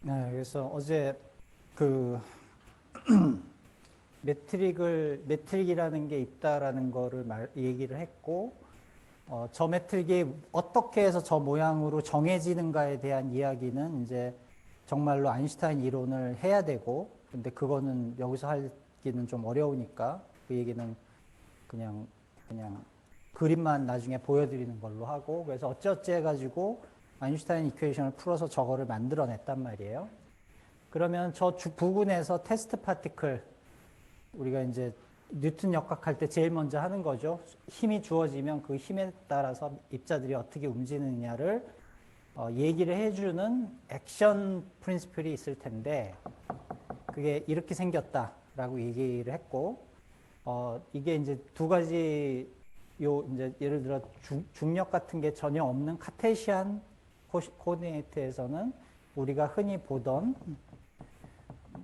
네, 그래서 어제 그 매트릭이라는 게 있다라는 거를 얘기를 했고, 저 매트릭이 어떻게 해서 저 모양으로 정해지는가에 대한 이야기는 이제 정말로 아인슈타인 이론을 해야 되고, 근데 그거는 여기서 하기는 좀 어려우니까 그 얘기는 그냥 그림만 나중에 보여드리는 걸로 하고, 그래서 어찌어찌 해가지고 아인슈타인 이퀘이션을 풀어서 저거를 만들어냈단 말이에요. 그러면 저 부분에서 테스트 파티클, 우리가 이제 뉴턴 역학할 때 제일 먼저 하는 거죠. 힘이 주어지면 그 힘에 따라서 입자들이 어떻게 움직이느냐를 얘기를 해주는 액션 프린시플이 있을 텐데, 그게 이렇게 생겼다라고 얘기를 했고, 이게 이제 두 가지, 이제 예를 들어 중력 같은 게 전혀 없는 카테시안 코디네이트에서는 우리가 흔히 보던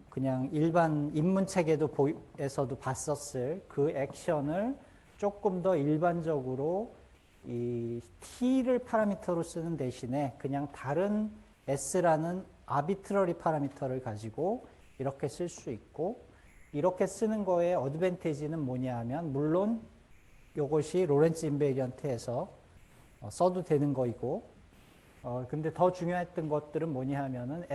그냥 일반 인문책에서도 봤었을 그 액션을 조금 더 일반적으로 이 t를 파라미터로 쓰는 대신에 그냥 다른 s라는 아비트러리 파라미터를 가지고 이렇게 쓸 수 있고, 이렇게 쓰는 거의 어드밴티지는 뭐냐 하면, 물론 이것이 로렌츠 인베리언트에서 써도 되는 거이고, 근데 더 중요했던 것들은 뭐냐 하면은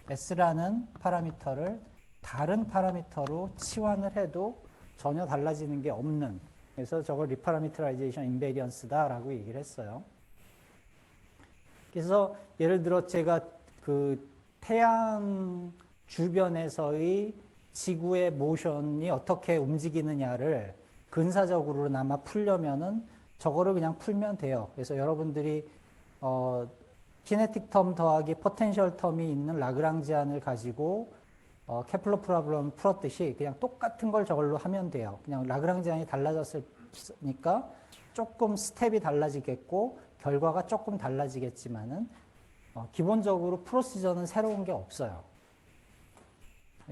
S라는 파라미터를 다른 파라미터로 치환을 해도 전혀 달라지는 게 없는, 그래서 저걸 리파라미터라이제이션 인베리언스다라고 얘기를 했어요. 그래서 예를 들어 제가 그 태양 주변에서의 지구의 모션이 어떻게 움직이느냐를 근사적으로나마 풀려면은 저거를 그냥 풀면 돼요. 그래서 여러분들이 키네틱 텀 더하기 포텐셜 텀이 있는 라그랑지안을 가지고 케플러 프로블럼 풀었듯이 그냥 똑같은 걸 저걸로 하면 돼요. 그냥 라그랑지안이 달라졌으니까 조금 스텝이 달라지겠고 결과가 조금 달라지겠지만은 기본적으로 프로시저는 새로운 게 없어요.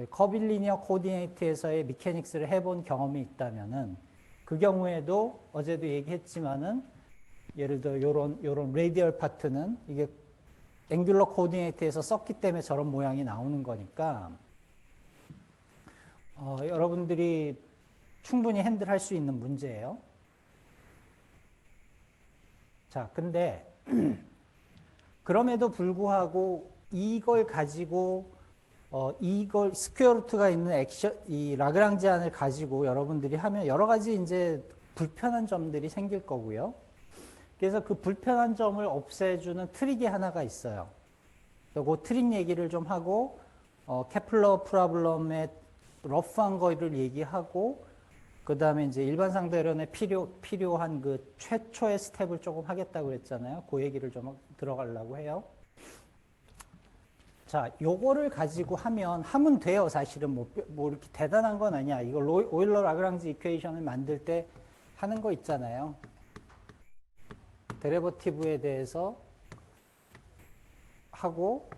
커빌리니어 코디네이트에서의 미케닉스를 해본 경험이 있다면은 그 경우에도 어제도 얘기했지만은 예를 들어 요런 레디얼 파트는 이게 앵귤러 코디네이트에서 썼기 때문에 저런 모양이 나오는 거니까 여러분들이 충분히 핸들할 수 있는 문제예요. 자, 근데 그럼에도 불구하고 이걸 가지고 이걸 스퀘어 루트가 있는 이 라그랑지안을 가지고 여러분들이 하면 여러 가지 이제 불편한 점들이 생길 거고요. 그래서 그 불편한 점을 없애주는 트릭이 하나가 있어요. 그 트릭 얘기를 좀 하고 케플러 프로블럼의 러프한 거를 얘기하고, 그 다음에 이제 일반 상대론에 필요한 그 최초의 스텝을 조금 하겠다고 그랬잖아요. 그 얘기를 좀 들어가려고 해요. 자, 요거를 가지고 하면 돼요. 사실은 뭐 이렇게 대단한 건 아니야. 이거 오일러 라그랑지 이퀘이션을 만들 때 하는 거 있잖아요. 데리버티브에 대해서 하고,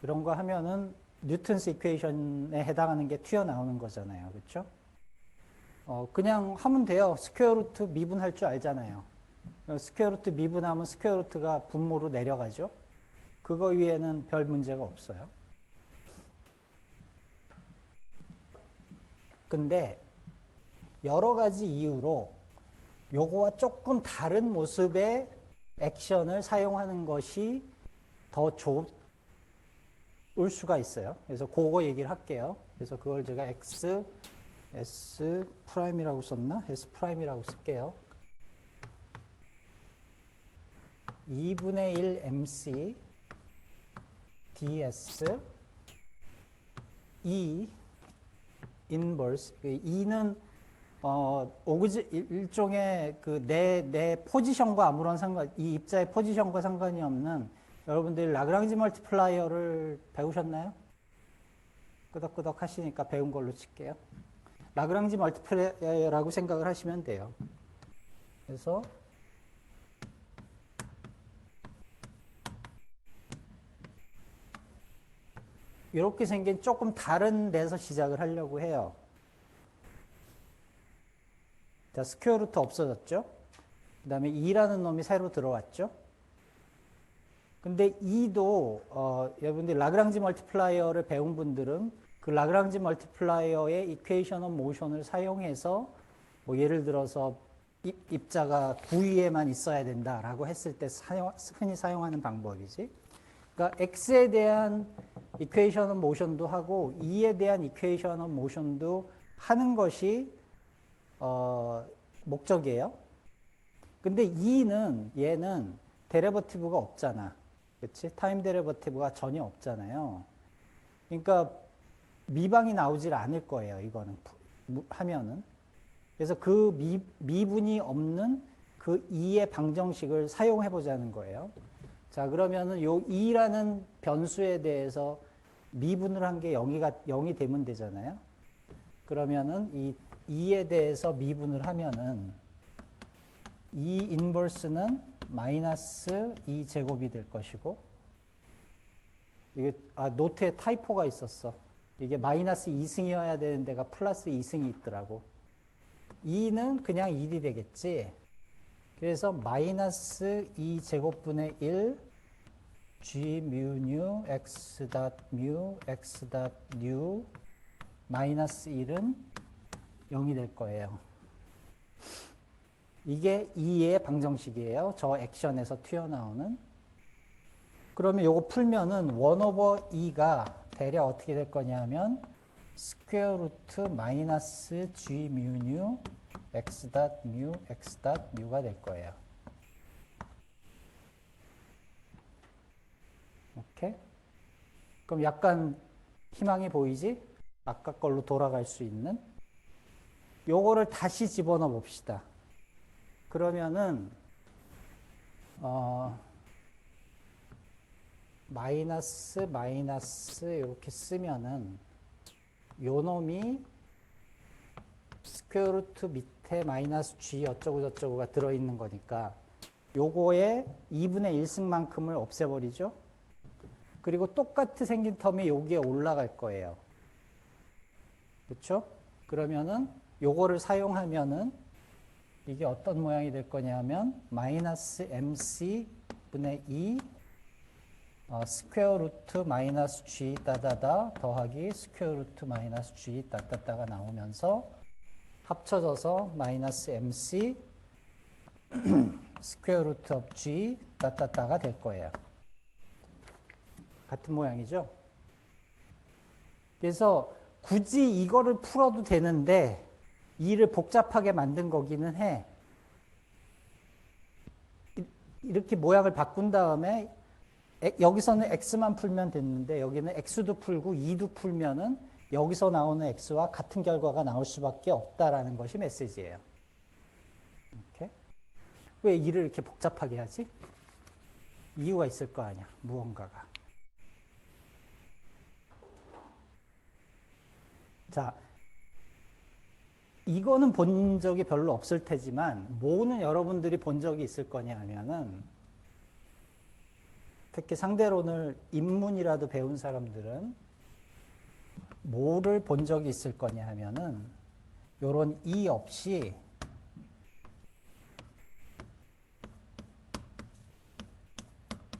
이런 거 하면은 뉴턴스 이퀘이션에 해당하는 게 튀어나오는 거잖아요. 그렇죠? 그냥 하면 돼요. 스퀘어 루트 미분할 줄 알잖아요. 스퀘어 루트 미분하면 스퀘어 루트가 분모로 내려가죠. 그거 위에는 별 문제가 없어요. 근데 여러 가지 이유로 요거와 조금 다른 모습의 액션을 사용하는 것이 더 좋을 수가 있어요. 그래서 그거 얘기를 할게요. 그래서 그걸 제가 S 프라임이라고 썼나? S 프라임이라고 쓸게요. 2분의 1 MC ds E 인버스. 2는 일종의 그 내 포지션과 아무런 이 입자의 포지션과 상관이 없는, 여러분들이 라그랑지 멀티플라이어를 배우셨나요? 끄덕끄덕 하시니까 배운 걸로 칠게요. 라그랑지 멀티플라이어라고 생각을 하시면 돼요. 그래서 이렇게 생긴 조금 다른 데서 시작을 하려고 해요. 자, 스퀘어 루트 없어졌죠? 그 다음에 2라는 놈이 새로 들어왔죠? 근데 2도, 여러분들 라그랑지 멀티플라이어를 배운 분들은 그 라그랑지 멀티플라이어의 이퀘이션 오브 모션을 사용해서 뭐 예를 들어서 입자가 구위에만 있어야 된다라고 했을 때 흔히 사용하는 방법이지. 그러니까 x에 대한 이퀘이션 오브 모션도 하고 2에 대한 이퀘이션 오브 모션도 하는 것이 목적이에요. 근데 2는 얘는 데리버티브가 없잖아. 그렇지? 타임 데리버티브가 전혀 없잖아요. 그러니까 미방이 나오질 않을 거예요. 이거는 하면은. 그래서 그 미분이 없는 그 2의 방정식을 사용해 보자는 거예요. 자, 그러면은 요 2라는 변수에 대해서 미분을 한 게 0이 되면 되잖아요. 그러면은 이 2에 대해서 미분을 하면은 2 인버스는 마이너스 2제곱이 될 것이고, 이게, 노트에 타이포가 있었어. 이게 마이너스 2승이어야 되는 데가 플러스 2승이 있더라고. 2는 그냥 1이 되겠지. 그래서 마이너스 2제곱분의 1 g mu x 닷 mu x 닷 new 마이너스 1은 0이 될 거예요. 이게 2의 방정식이에요. 저 액션에서 튀어나오는. 그러면 요거 풀면은 1 오버 2가 대략 어떻게 될 거냐면 스퀘어 루트 마이너스 g mu new x 닷 mu x 닷 new가 될 거예요. 오케이? 그럼 약간 희망이 보이지? 아까 걸로 돌아갈 수 있는. 요거를 다시 집어넣어 봅시다. 그러면은 마이너스 이렇게 쓰면은 요 놈이 스퀘어 루트 밑에 마이너스 g 어쩌고 저쩌고가 들어있는 거니까 요거의 2분의 1승만큼을 없애버리죠. 그리고 똑같이 생긴 텀이 여기에 올라갈 거예요. 그렇죠? 그러면은 요거를 사용하면은 이게 어떤 모양이 될 거냐면 마이너스 mc분의 2 스퀘어 루트 마이너스 g 따다다 더하기 스퀘어 루트 마이너스 g 따따따가 나오면서 합쳐져서 마이너스 mc 스퀘어 루트 업 g 따따따가 될 거예요. 같은 모양이죠? 그래서 굳이 이거를 풀어도 되는데 이를 복잡하게 만든 거기는 해. 이렇게 모양을 바꾼 다음에 여기서는 x만 풀면 됐는데 여기는 x도 풀고 2도 풀면은 여기서 나오는 x와 같은 결과가 나올 수밖에 없다라는 것이 메시지예요. 이렇게. 왜 2를 이렇게 복잡하게 하지? 이유가 있을 거 아니야. 무언가가. 자, 이거는 본 적이 별로 없을 테지만 뭐는 여러분들이 본 적이 있을 거냐 하면은 특히 상대론을 입문이라도 배운 사람들은 뭐를 본 적이 있을 거냐 하면은 요런 이 없이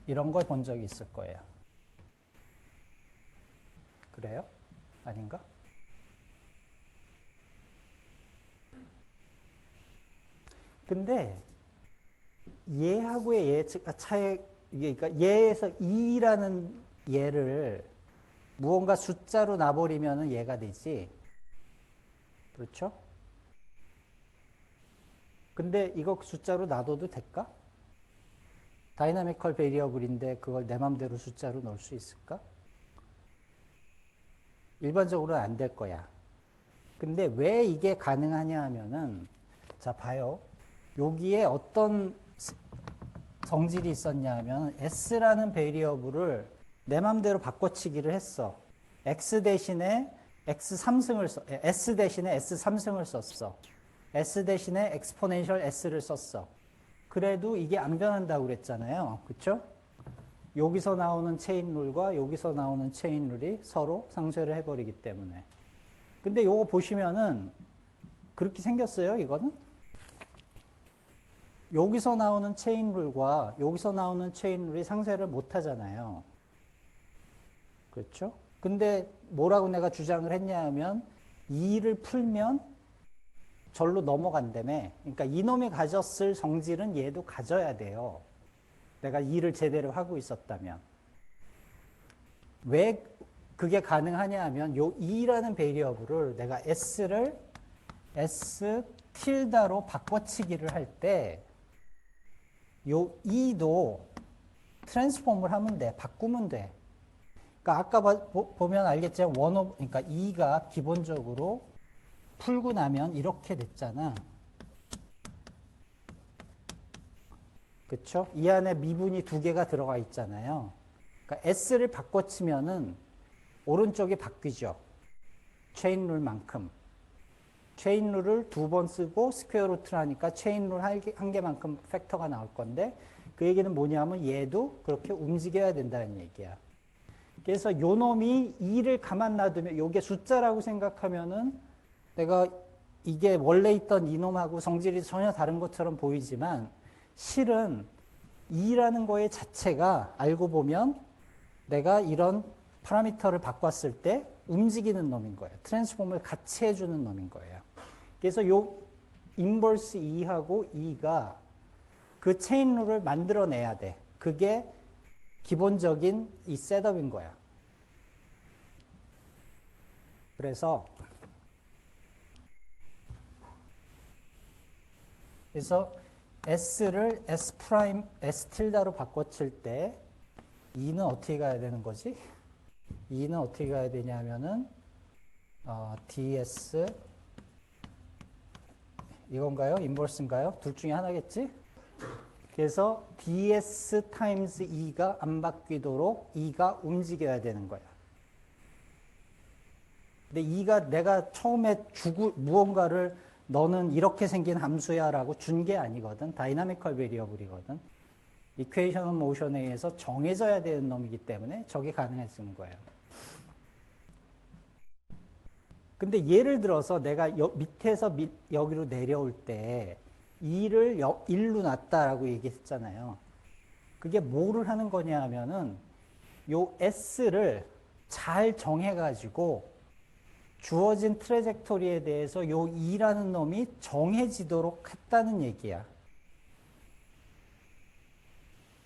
이런 걸 본 적이 있을 거예요. 그래요? 아닌가? 근데 얘하고의 얘 차이, 그러니까 얘에서 2라는 얘를 무언가 숫자로 놔버리면 얘가 되지. 그렇죠? 근데 이거 숫자로 놔둬도 될까? 다이나미컬 베리어블인데 그걸 내 맘대로 숫자로 넣을 수 있을까? 일반적으로는 안 될 거야. 근데 왜 이게 가능하냐 하면은, 자, 봐요. 여기에 어떤 성질이 있었냐 하면 s라는 베리어블을 내 맘대로 바꿔치기를 했어. x 대신에 x3승을 s 대신에 s3승을 썼어. s 대신에 엑스포넨셜 s를 썼어. 그래도 이게 안 변한다고 그랬잖아요. 그렇죠? 여기서 나오는 체인룰과 여기서 나오는 체인룰이 서로 상쇄를 해버리기 때문에. 근데 요거 보시면은 그렇게 생겼어요, 이거는? 여기서 나오는 체인룰과 여기서 나오는 체인룰이 상쇄를 못 하잖아요. 그렇죠? 근데 뭐라고 내가 주장을 했냐 하면 2를 풀면 절로 넘어간다며. 그러니까 이놈이 가졌을 성질은 얘도 가져야 돼요. 내가 2를 제대로 하고 있었다면. 왜 그게 가능하냐 하면 요 2라는 베리어블을 내가 s를 s 틸다로 바꿔치기를 할 때 요 2도 트랜스폼을 하면 돼. 바꾸면 돼. 그러니까 아까 보면 알겠지만 그러니까 2가 기본적으로 풀고 나면 이렇게 됐잖아. 그쵸? 이 안에 미분이 두 개가 들어가 있잖아요. 그러니까 S를 바꿔치면은 오른쪽이 바뀌죠. 체인룰만큼. 체인룰을 두 번 쓰고 스퀘어 루트를 하니까 체인룰 한 개만큼 팩터가 나올 건데 그 얘기는 뭐냐면 얘도 그렇게 움직여야 된다는 얘기야. 그래서 요 놈이 2를 가만 놔두면 요게 숫자라고 생각하면은 내가 이게 원래 있던 이놈하고 성질이 전혀 다른 것처럼 보이지만 실은 2라는 거의 자체가 알고 보면 내가 이런 파라미터를 바꿨을 때 움직이는 놈인 거예요. 트랜스폼을 같이 해주는 놈인 거예요. 그래서 요 인버스 2하고 2가 그 체인룰을 만들어내야 돼. 그게 기본적인 이 셋업인 거야. 그래서 S를 S 프라임, S 틸다로 바꿔칠 때 2는 어떻게 가야 되는 거지? 2는 어떻게 가야 되냐 하면은 ds 이건가요? 인버스인가요? 둘 중에 하나겠지? 그래서 ds 타임스 2가 안 바뀌도록 2가 움직여야 되는 거야. 근데 2가 내가 처음에 무언가를 너는 이렇게 생긴 함수야 라고 준 게 아니거든. 다이나미컬 베리어블이거든. 이퀘이션 오브 모션에 의해서 정해져야 되는 놈이기 때문에 저게 가능해지는 거예요. 근데 예를 들어서 내가 밑에서 여기로 내려올 때 2를 1로 놨다라고 얘기했잖아요. 그게 뭐를 하는 거냐 하면은 요 S를 잘 정해가지고 주어진 트래젝토리에 대해서 요 2라는 놈이 정해지도록 했다는 얘기야.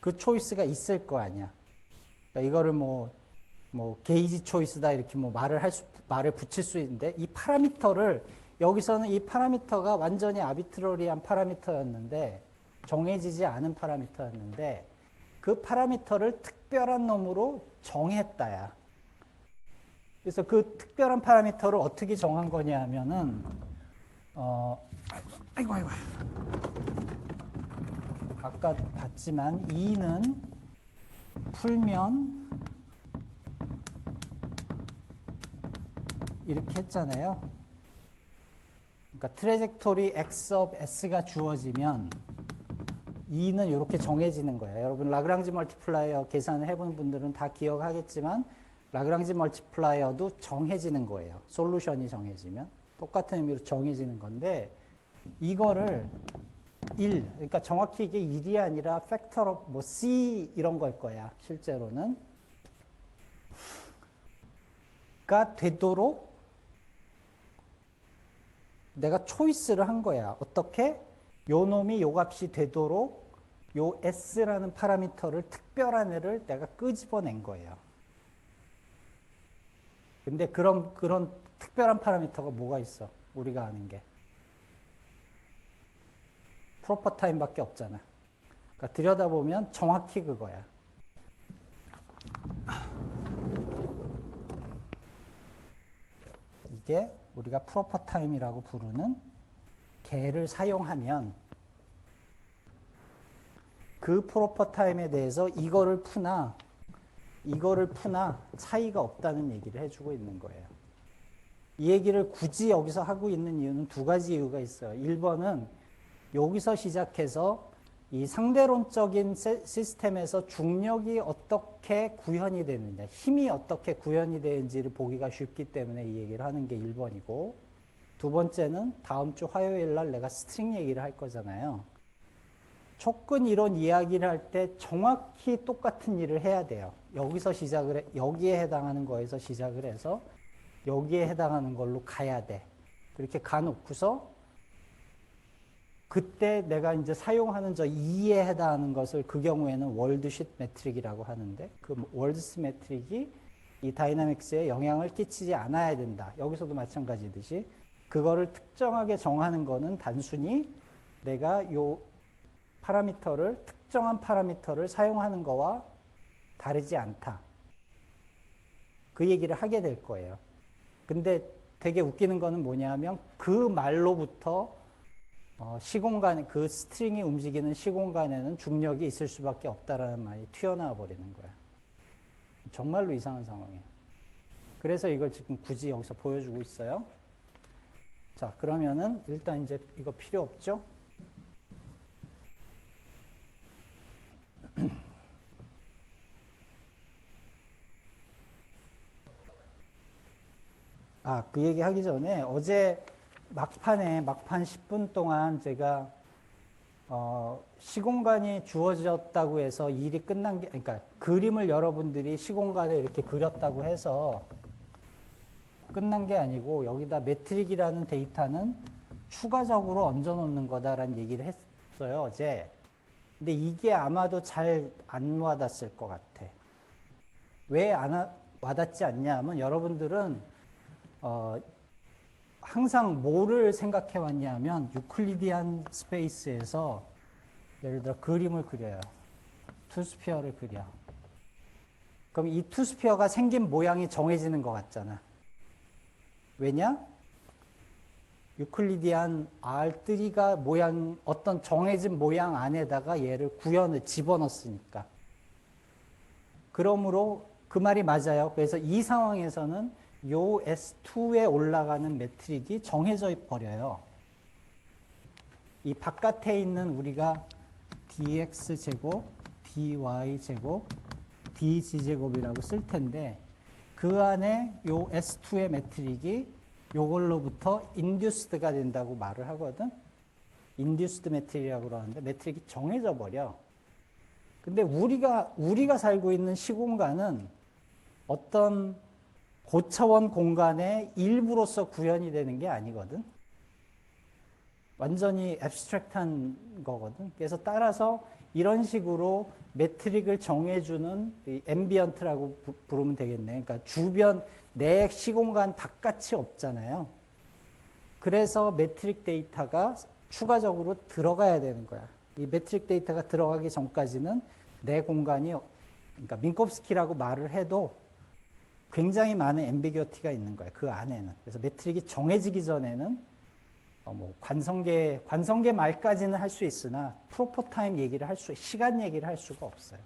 그 초이스가 있을 거 아니야. 그러니까 이거를 뭐 게이지 초이스다 이렇게 뭐 말을 붙일 수 있는데 이 파라미터를 여기서는 이 파라미터가 완전히 아비트러리한 파라미터였는데 정해지지 않은 파라미터였는데 그 파라미터를 특별한 놈으로 정했다야. 그래서 그 특별한 파라미터를 어떻게 정한 거냐 하면은 아이고 아까 봤지만 2는 풀면 이렇게 했잖아요. 그러니까 트래젝토리 x of s가 주어지면 2는 이렇게 정해지는 거예요. 여러분 라그랑지 멀티플라이어 계산을 해본 분들은 다 기억하겠지만 라그랑지 멀티플라이어도 정해지는 거예요. 솔루션이 정해지면 똑같은 의미로 정해지는 건데 이거를 1, 그러니까 정확히 이게 1이 아니라 팩터 뭐 C 이런 걸 거야. 실제로는 가 되도록 내가 초이스를 한 거야. 어떻게? 요 놈이 요 값이 되도록 요 S라는 파라미터를 특별한 애를 내가 끄집어낸 거예요. 근데 그런 특별한 파라미터가 뭐가 있어? 우리가 아는 게. 프로퍼 타임밖에 없잖아. 그러니까 들여다보면 정확히 그거야. 이게 우리가 프로퍼 타임이라고 부르는 개를 사용하면 그 프로퍼 타임에 대해서 이거를 푸나 차이가 없다는 얘기를 해주고 있는 거예요. 이 얘기를 굳이 여기서 하고 있는 이유는 두 가지 이유가 있어요. 1번은 여기서 시작해서 이 상대론적인 시스템에서 중력이 어떻게 구현이 되느냐, 힘이 어떻게 구현이 되는지를 보기가 쉽기 때문에 이 얘기를 하는 게 1번이고, 두 번째는 다음 주 화요일 날 내가 스트링 얘기를 할 거잖아요. 촉근 이론 이야기를 할 때 정확히 똑같은 일을 해야 돼요. 여기서 시작을 여기에 해당하는 거에서 시작을 해서 여기에 해당하는 걸로 가야 돼. 그렇게 가놓고서 그때 내가 이제 사용하는 저 2에 해당하는 것을 그 경우에는 월드쉿 매트릭이라고 하는데 그 월드쉿 매트릭이 이 다이나믹스에 영향을 끼치지 않아야 된다. 여기서도 마찬가지듯이 그거를 특정하게 정하는 거는 단순히 내가 요 파라미터를 특정한 파라미터를 사용하는 거와 다르지 않다. 그 얘기를 하게 될 거예요. 근데 되게 웃기는 거는 뭐냐면 그 말로부터 시공간, 그 스트링이 움직이는 시공간에는 중력이 있을 수밖에 없다라는 말이 튀어나와 버리는 거야. 정말로 이상한 상황이에요. 그래서 이걸 지금 굳이 여기서 보여주고 있어요. 자, 그러면은 일단 이제 이거 필요 없죠? 그 얘기 하기 전에 어제 막판 10분 동안 제가 시공간이 주어졌다고 해서 일이 끝난 게, 그러니까 그림을 여러분들이 시공간에 이렇게 그렸다고 해서 끝난 게 아니고 여기다 매트릭이라는 데이터는 추가적으로 얹어 놓는 거다라는 얘기를 했어요, 어제. 근데 이게 아마도 잘 안 와닿았을 것 같아. 왜 안 와닿지 않냐 하면 여러분들은 항상 뭐를 생각해 왔냐면 유클리디안 스페이스에서 예를 들어 그림을 그려요. 투스피어를 그려. 그럼 이 투스피어가 생긴 모양이 정해지는 것 같잖아. 왜냐? 유클리디안 R3가 모양, 어떤 정해진 모양 안에다가 얘를 집어넣었으니까. 그러므로 그 말이 맞아요. 그래서 이 상황에서는 요 S2에 올라가는 매트릭이 정해져 버려요. 이 바깥에 있는 우리가 dx제곱, dy제곱, dg제곱이라고 쓸 텐데 그 안에 요 S2의 매트릭이 요걸로부터 인듀스드가 된다고 말을 하거든. 인듀스드 매트릭이라고 그러는데 매트릭이 정해져 버려. 근데 우리가 살고 있는 시공간은 어떤 고차원 공간의 일부로서 구현이 되는 게 아니거든. 완전히 앱스트랙트한 거거든. 그래서 따라서 이런 식으로 매트릭을 정해주는 앰비언트라고 부르면 되겠네. 그러니까 주변 내 시공간 바깥이 없잖아요. 그래서 매트릭 데이터가 추가적으로 들어가야 되는 거야. 이 매트릭 데이터가 들어가기 전까지는 내 공간이, 그러니까 민콥스키라고 말을 해도 굉장히 많은 앰비규어티가 있는 거예요. 그 안에는. 그래서 매트릭이 정해지기 전에는 관성계 말까지는 할 수 있으나 프로포타임 얘기를 시간 얘기를 할 수가 없어요.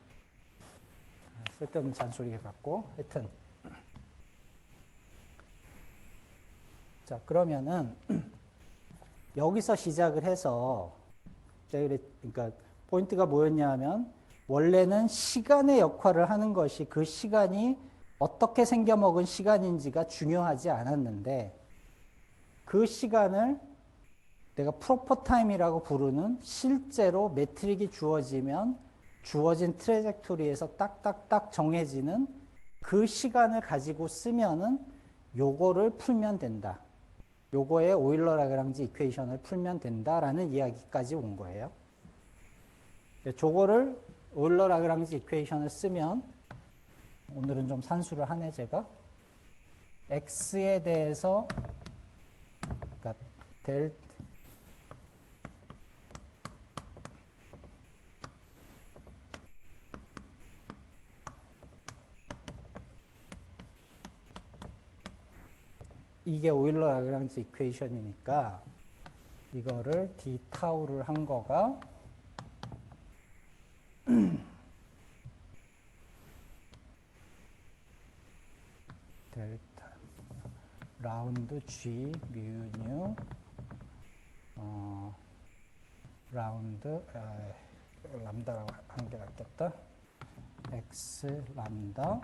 쓸데없는 잔소리 해갖고 하여튼 자 그러면은 여기서 시작을 해서 그러니까 포인트가 뭐였냐면 원래는 시간의 역할을 하는 것이 그 시간이 어떻게 생겨먹은 시간인지가 중요하지 않았는데 그 시간을 내가 프로퍼 타임이라고 부르는 실제로 매트릭이 주어지면 주어진 트래젝토리에서 딱딱딱 정해지는 그 시간을 가지고 쓰면은 요거를 풀면 된다. 요거의 오일러 라그랑지 이퀘이션을 풀면 된다라는 이야기까지 온 거예요. 저거를 오일러 라그랑지 이퀘이션을 쓰면 오늘은 좀 산수를 하네 제가. x에 대해서 그러니까 이게 오일러 라그랑지 이퀘이션이니까 이거를 d 타우를 한 거가 델타 라운드 g 뮤뉴 라운드 람다라고 하는 게 낫겠다. x 람다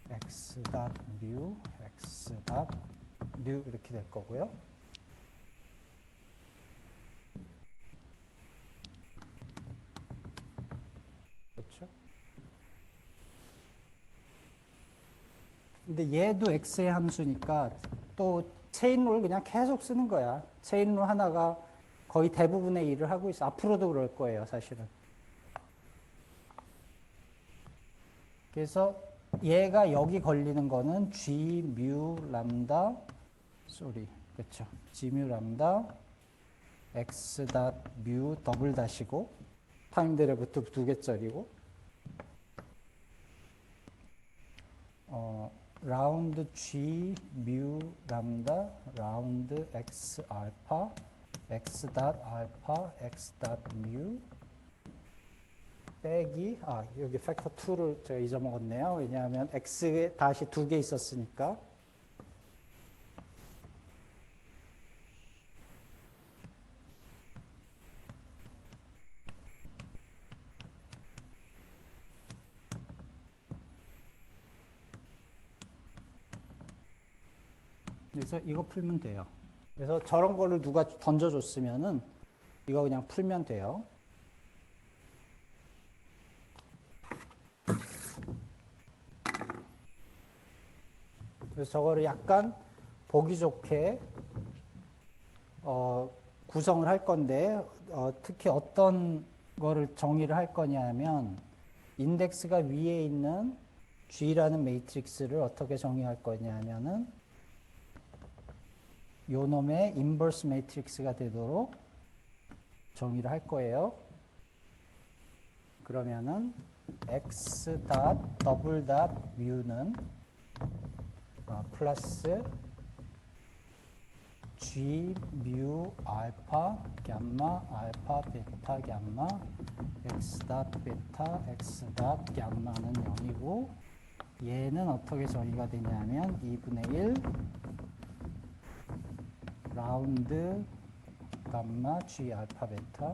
x 닷 뮤 x 닷 뮤 이렇게 될 거고요. 근데 얘도 x의 함수니까 또 체인룰 그냥 계속 쓰는 거야. 체인룰 하나가 거의 대부분의 일을 하고 있어. 앞으로도 그럴 거예요, 사실은. 그래서 얘가 여기 걸리는 거는 g mu 람다 그렇죠. g mu 람다 x 닷 mu 더블 다시고 타임 데리버티브 두 개짜리고 라운드 g mu 람다 라운드 x 알파 x 닷 알파 x 닷 mu 빼기 여기 팩터 2를 제가 잊어먹었네요. 왜냐하면 x에 다시 두 개 있었으니까 그래서 이거 풀면 돼요. 그래서 저런 거를 누가 던져줬으면은 이거 그냥 풀면 돼요. 그래서 저거를 약간 보기 좋게 구성을 할 건데 특히 어떤 거를 정의를 할 거냐 하면 인덱스가 위에 있는 G라는 매트릭스를 어떻게 정의할 거냐 하면은 요 놈의 인버스 매트릭스가 되도록 정의를 할 거예요. 그러면은 x 닷 더블 닷 뮤는 플러스 g 뮤 알파 gamma 알파 베타 gamma x 닷 베타 x 닷 gamma는 0이고 얘는 어떻게 정의가 되냐면 2분의 1 라운드 감마 g 알파 베타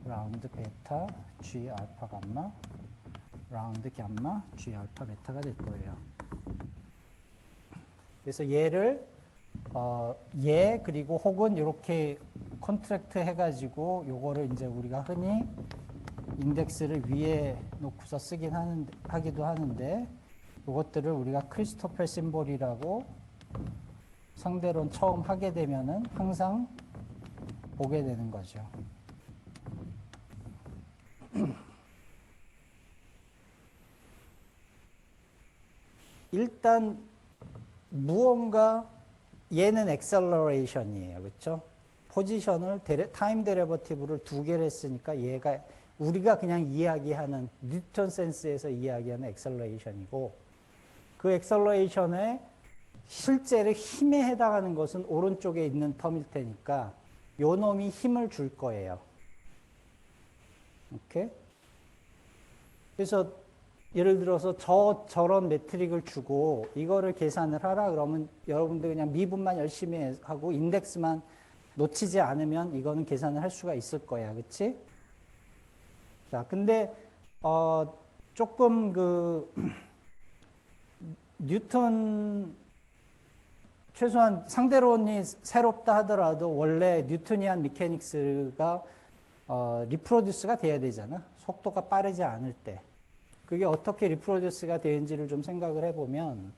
라운드 베타 g 알파 감마 라운드 감마 g 알파 베타가 될 거예요. 그래서 얘를 얘 그리고 혹은 이렇게 컨트랙트 해가지고 요거를 이제 우리가 흔히 인덱스를 위에 놓고서 하기도 하는데 요것들을 우리가 크리스토펠 심볼이라고 상대론 처음 하게 되면은 항상 보게 되는 거죠. 일단 무언가 얘는 엑셀러레이션이에요. 그렇죠? 포지션을 타임 데리버티브를 두 개를 했으니까 얘가 우리가 그냥 이야기하는 뉴턴 센스에서 이야기하는 엑셀러레이션이고 그 엑셀러레이션의 실제로 힘에 해당하는 것은 오른쪽에 있는 텀일 테니까 요 놈이 힘을 줄 거예요. 오케이? 그래서 예를 들어서 저런 매트릭을 주고 이거를 계산을 하라 그러면 여러분들 그냥 미분만 열심히 하고 인덱스만 놓치지 않으면 이거는 계산을 할 수가 있을 거야. 그치? 자, 근데, 조금 뉴턴, 최소한 상대론이 새롭다 하더라도 원래 뉴토니안 미케닉스가 리프로듀스가 돼야 되잖아. 속도가 빠르지 않을 때. 그게 어떻게 리프로듀스가 되는지를 좀 생각을 해보면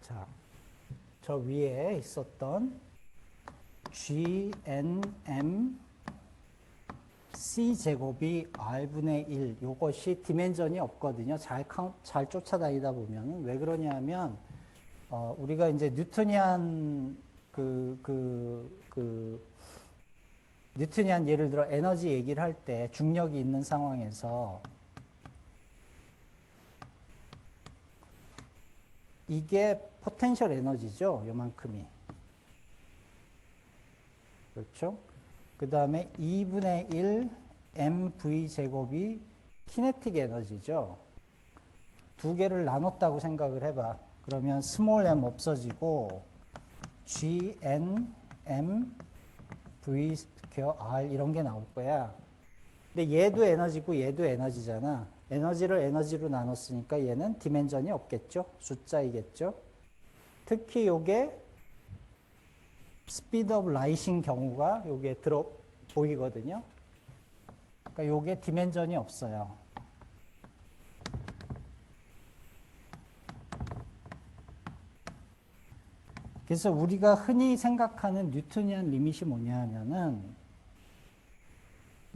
자, 저 위에 있었던 GNM C제곱이 R분의 1 요것이 디멘전이 없거든요. 잘 쫓아다니다 보면 왜 그러냐면 우리가 이제 뉴토니안 뉴토니안 예를 들어 에너지 얘기를 할 때 중력이 있는 상황에서 이게 포텐셜 에너지죠. 요만큼이. 그렇죠? 그 다음에 2분의 1 mv 제곱이 키네틱 에너지죠. 두 개를 나눴다고 생각을 해봐. 그러면 스몰 m 없어지고 gn m v 스퀘어 r 이런 게 나올 거야. 근데 얘도 에너지고 얘도 에너지잖아. 에너지를 에너지로 나눴으니까 얘는 디멘전이 없겠죠. 숫자이겠죠. 특히 요게 스피드 오브 라이트인 경우가 요게 보이거든요. 그러니까 요게 디멘전이 없어요. 그래서 우리가 흔히 생각하는 뉴턴이안 리밋이 뭐냐 하면은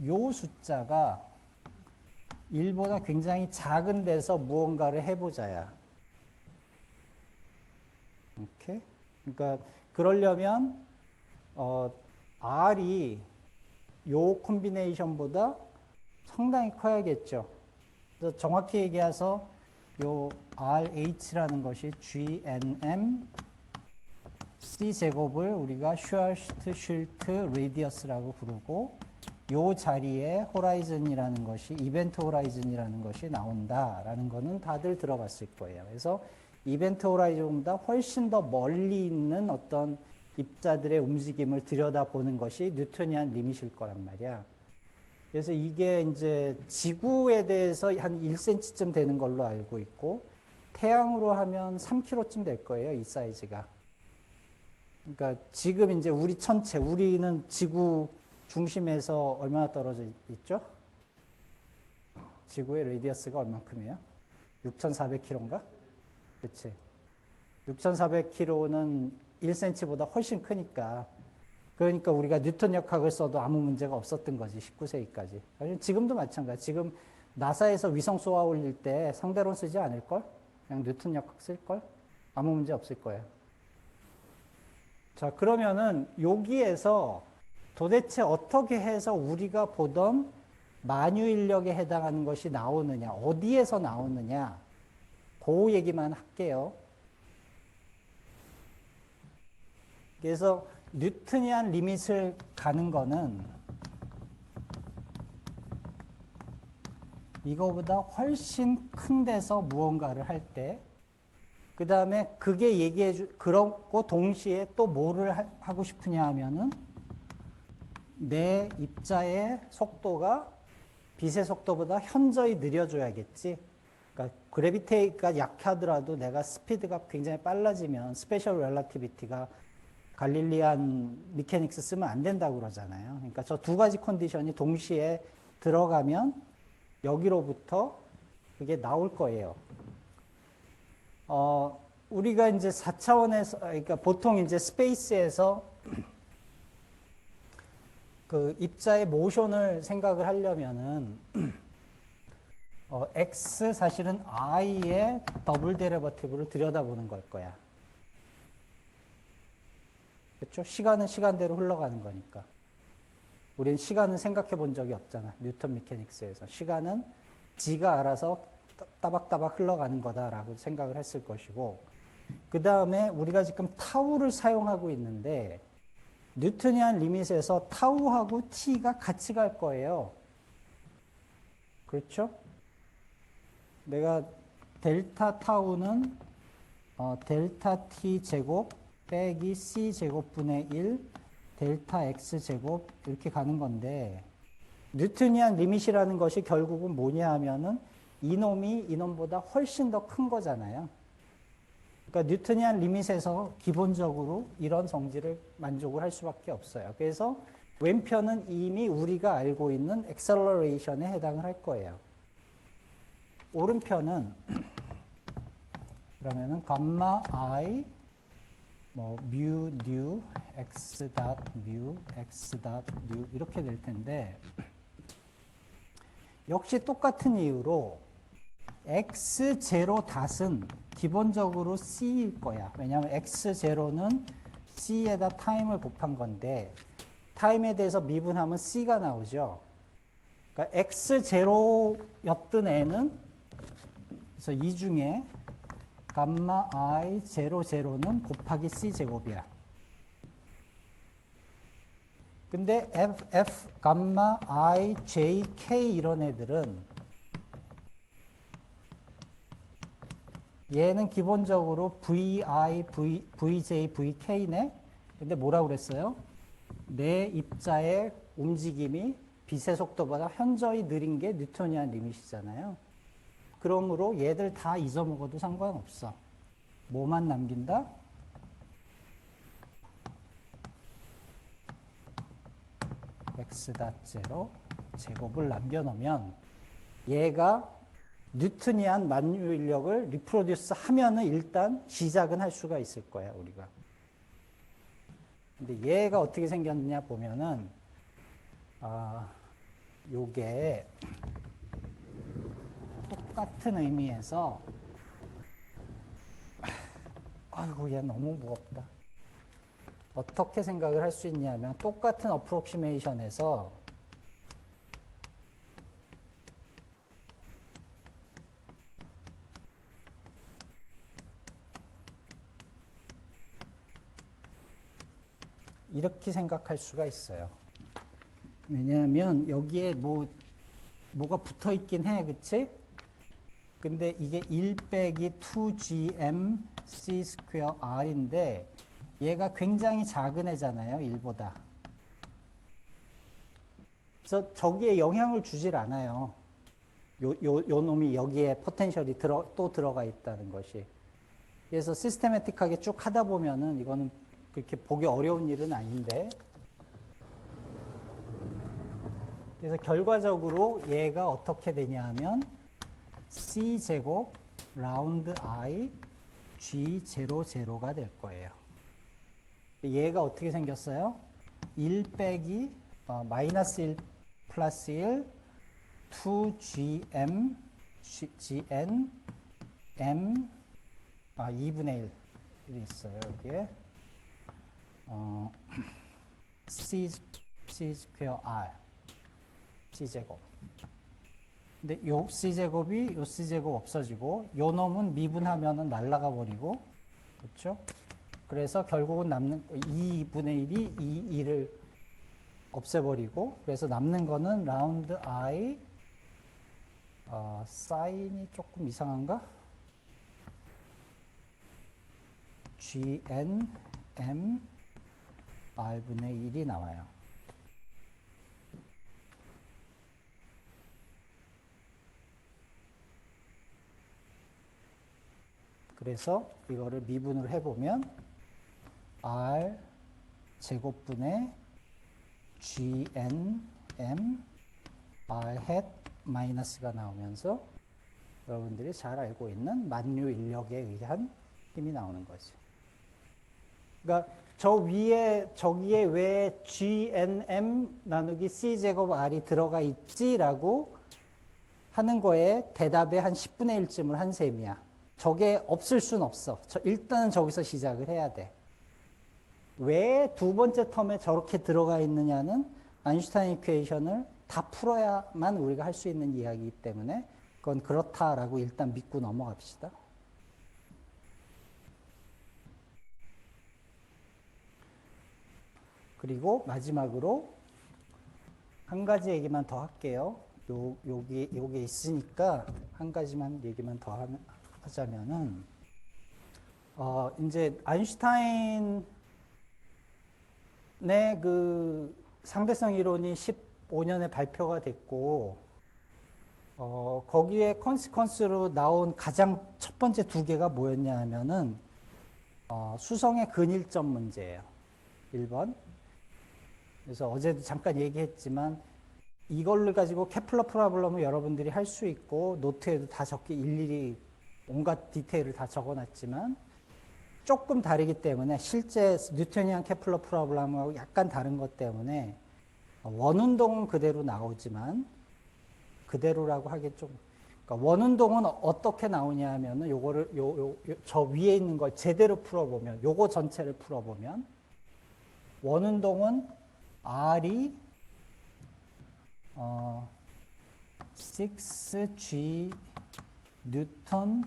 요 숫자가 1보다 굉장히 작은 데서 무언가를 해보자야. 이렇게. 그러니까 그러려면 R이 요 콤비네이션보다 상당히 커야겠죠. 그래서 정확히 얘기해서 요 RH라는 것이 GNM C제곱을 우리가 슈알트 레디어스라고 부르고 요 자리에 호라이즌이라는 것이 이벤트 호라이즌이라는 것이 나온다라는 거는 다들 들어봤을 거예요. 그래서 이벤트 호라이즌보다 훨씬 더 멀리 있는 어떤 입자들의 움직임을 들여다보는 것이 뉴턴이안 리밋일 거란 말이야. 그래서 이게 이제 지구에 대해서 한 1cm쯤 되는 걸로 알고 있고 태양으로 하면 3km쯤 될 거예요, 이 사이즈가. 그러니까 지금 이제 우리 천체, 우리는 지구 중심에서 얼마나 떨어져 있죠? 지구의 레디어스가 얼만큼이에요? 6,400km인가? 그치? 6,400km는 1cm보다 훨씬 크니까. 그러니까 우리가 뉴턴 역학을 써도 아무 문제가 없었던 거지, 19세기까지. 지금도 마찬가지. 지금 나사에서 위성 쏘아 올릴 때 상대론 쓰지 않을걸? 그냥 뉴턴 역학 쓸걸? 아무 문제 없을 거예요. 자, 그러면은 여기에서 도대체 어떻게 해서 우리가 보던 만유인력에 해당하는 것이 나오느냐, 어디에서 나오느냐, 그 얘기만 할게요. 그래서 뉴턴이안 리밋을 가는 거는 이거보다 훨씬 큰 데서 무언가를 할 때, 그 다음에 그게 그렇고 동시에 또 뭐를 하고 싶으냐 하면은 내 입자의 속도가 빛의 속도보다 현저히 느려져야겠지. 그러니까 그래비테이가 약하더라도 내가 스피드가 굉장히 빨라지면 스페셜 렐러티비티가 갈릴리안 미케닉스 쓰면 안 된다고 그러잖아요. 그러니까 저 두 가지 컨디션이 동시에 들어가면 여기로부터 그게 나올 거예요. 우리가 이제 4차원에서, 그러니까 보통 이제 스페이스에서 그 입자의 모션을 생각을 하려면은, X 사실은 I의 더블 데리버티브를 들여다보는 걸 거야. 그렇죠? 시간은 시간대로 흘러가는 거니까. 우린 시간은 생각해 본 적이 없잖아. 뉴턴 미케닉스에서. 시간은 지가 알아서 따박따박 흘러가는 거다라고 생각을 했을 것이고, 그 다음에 우리가 지금 타우를 사용하고 있는데 뉴턴이안 리밋에서 타우하고 t가 같이 갈 거예요. 그렇죠? 내가 델타 타우는 델타 t 제곱 빼기 c 제곱분의 1 델타 x 제곱 이렇게 가는 건데, 뉴턴이안 리밋이라는 것이 결국은 뭐냐 하면은 이놈이 이놈보다 훨씬 더 큰 거잖아요. 그러니까 뉴턴이안 리밋에서 기본적으로 이런 성질을 만족을 할 수밖에 없어요. 그래서 왼편은 이미 우리가 알고 있는 액셀러레이션에 해당을 할 거예요. 오른편은 그러면은 감마 i 뮤 뉴 x 닷 뮤 x 닷 뉴 이렇게 될 텐데, 역시 똑같은 이유로 x0 닷은 기본적으로 c일 거야. 왜냐하면 x0는 c에다 타임을 곱한 건데 타임에 대해서 미분하면 c가 나오죠. 그러니까 x0였던 애는, 그래서 이 중에 감마 i 00는 곱하기 c 제곱이야. 근데 f 감마 i j k 이런 애들은 얘는 기본적으로 vi, vj, vk네. 근데 뭐라고 그랬어요? 내 입자의 움직임이 빛의 속도보다 현저히 느린 게 뉴턴이안 리밋이잖아요. 그러므로 얘들 다 잊어먹어도 상관없어. 뭐만 남긴다? x.0 제곱을 남겨놓으면 얘가 뉴트니안 만유 인력을 리프로듀스 하면은 일단 시작은 할 수가 있을 거야, 우리가. 근데 얘가 어떻게 생겼느냐 보면은, 요게 똑같은 의미에서, 아이고, 얘 너무 무겁다. 어떻게 생각을 할 수 있냐면, 똑같은 어프로키메이션에서 이렇게 생각할 수가 있어요. 왜냐하면 여기에 뭐가 붙어 있긴 해, 그치? 근데 이게 1 빼기 2gm c 스퀘어 r인데 얘가 굉장히 작은 애잖아요, 1보다. 그래서 저기에 영향을 주질 않아요. 요 놈이 여기에 포텐셜이 또 들어가 있다는 것이. 그래서 시스테매틱하게 쭉 하다 보면은 이거는 그렇게 보기 어려운 일은 아닌데. 그래서 결과적으로 얘가 어떻게 되냐 하면 C제곱 라운드 I G00가 될 거예요. 얘가 어떻게 생겼어요? 1 빼기 마이너스 1 플러스 1 2gm gn m 2분의 1이 있어요, 여기에. C 스퀘어 R C제곱. 근데 요 C제곱이 요 C제곱 없어지고 요 놈은 미분하면은 날아가 버리고, 그렇죠? 그래서 결국은 남는 2분의 1이 이 2를 없애버리고, 그래서 남는 거는 라운드 I 사인이 조금 이상한가? GN M R분의 1이 나와요. 그래서 이거를 미분을 해보면 R 제곱분의 GN M R 햇 마이너스가 나오면서 여러분들이 잘 알고 있는 만유 인력에 의한 힘이 나오는 거지. 그러니까 저기에 왜 GNM 나누기 C제곱 R이 들어가 있지라고 하는 거에 대답의 한 10분의 1쯤을 한 셈이야. 저게 없을 순 없어. 일단은 저기서 시작을 해야 돼. 왜 두 번째 텀에 저렇게 들어가 있느냐는 아인슈타인 이퀘이션을 다 풀어야만 우리가 할 수 있는 이야기이기 때문에 그건 그렇다라고 일단 믿고 넘어갑시다. 그리고 마지막으로 한 가지 얘기만 더 할게요. 요게 있으니까 한 가지만 얘기만 더 하자면은, 이제 아인슈타인의 그 상대성 이론이 15년에 발표가 됐고, 거기에 컨시퀀스로 나온 가장 첫 번째 두 개가 뭐였냐 하면은, 수성의 근일점 문제예요. 1번. 그래서 어제도 잠깐 얘기했지만 이걸로 가지고 케플러 프로블럼을 여러분들이 할 수 있고 노트에도 다 적기 일일이 온갖 디테일을 다 적어놨지만 조금 다르기 때문에 실제 뉴토니안 케플러 프로블럼하고 약간 다른 것 때문에 원운동은 그대로 나오지만 그대로라고 하기 좀, 그러니까 원운동은 어떻게 나오냐 하면은 요거를 저 위에 있는 걸 제대로 풀어보면, 요거 전체를 풀어보면 원운동은 R이 6G 뉴턴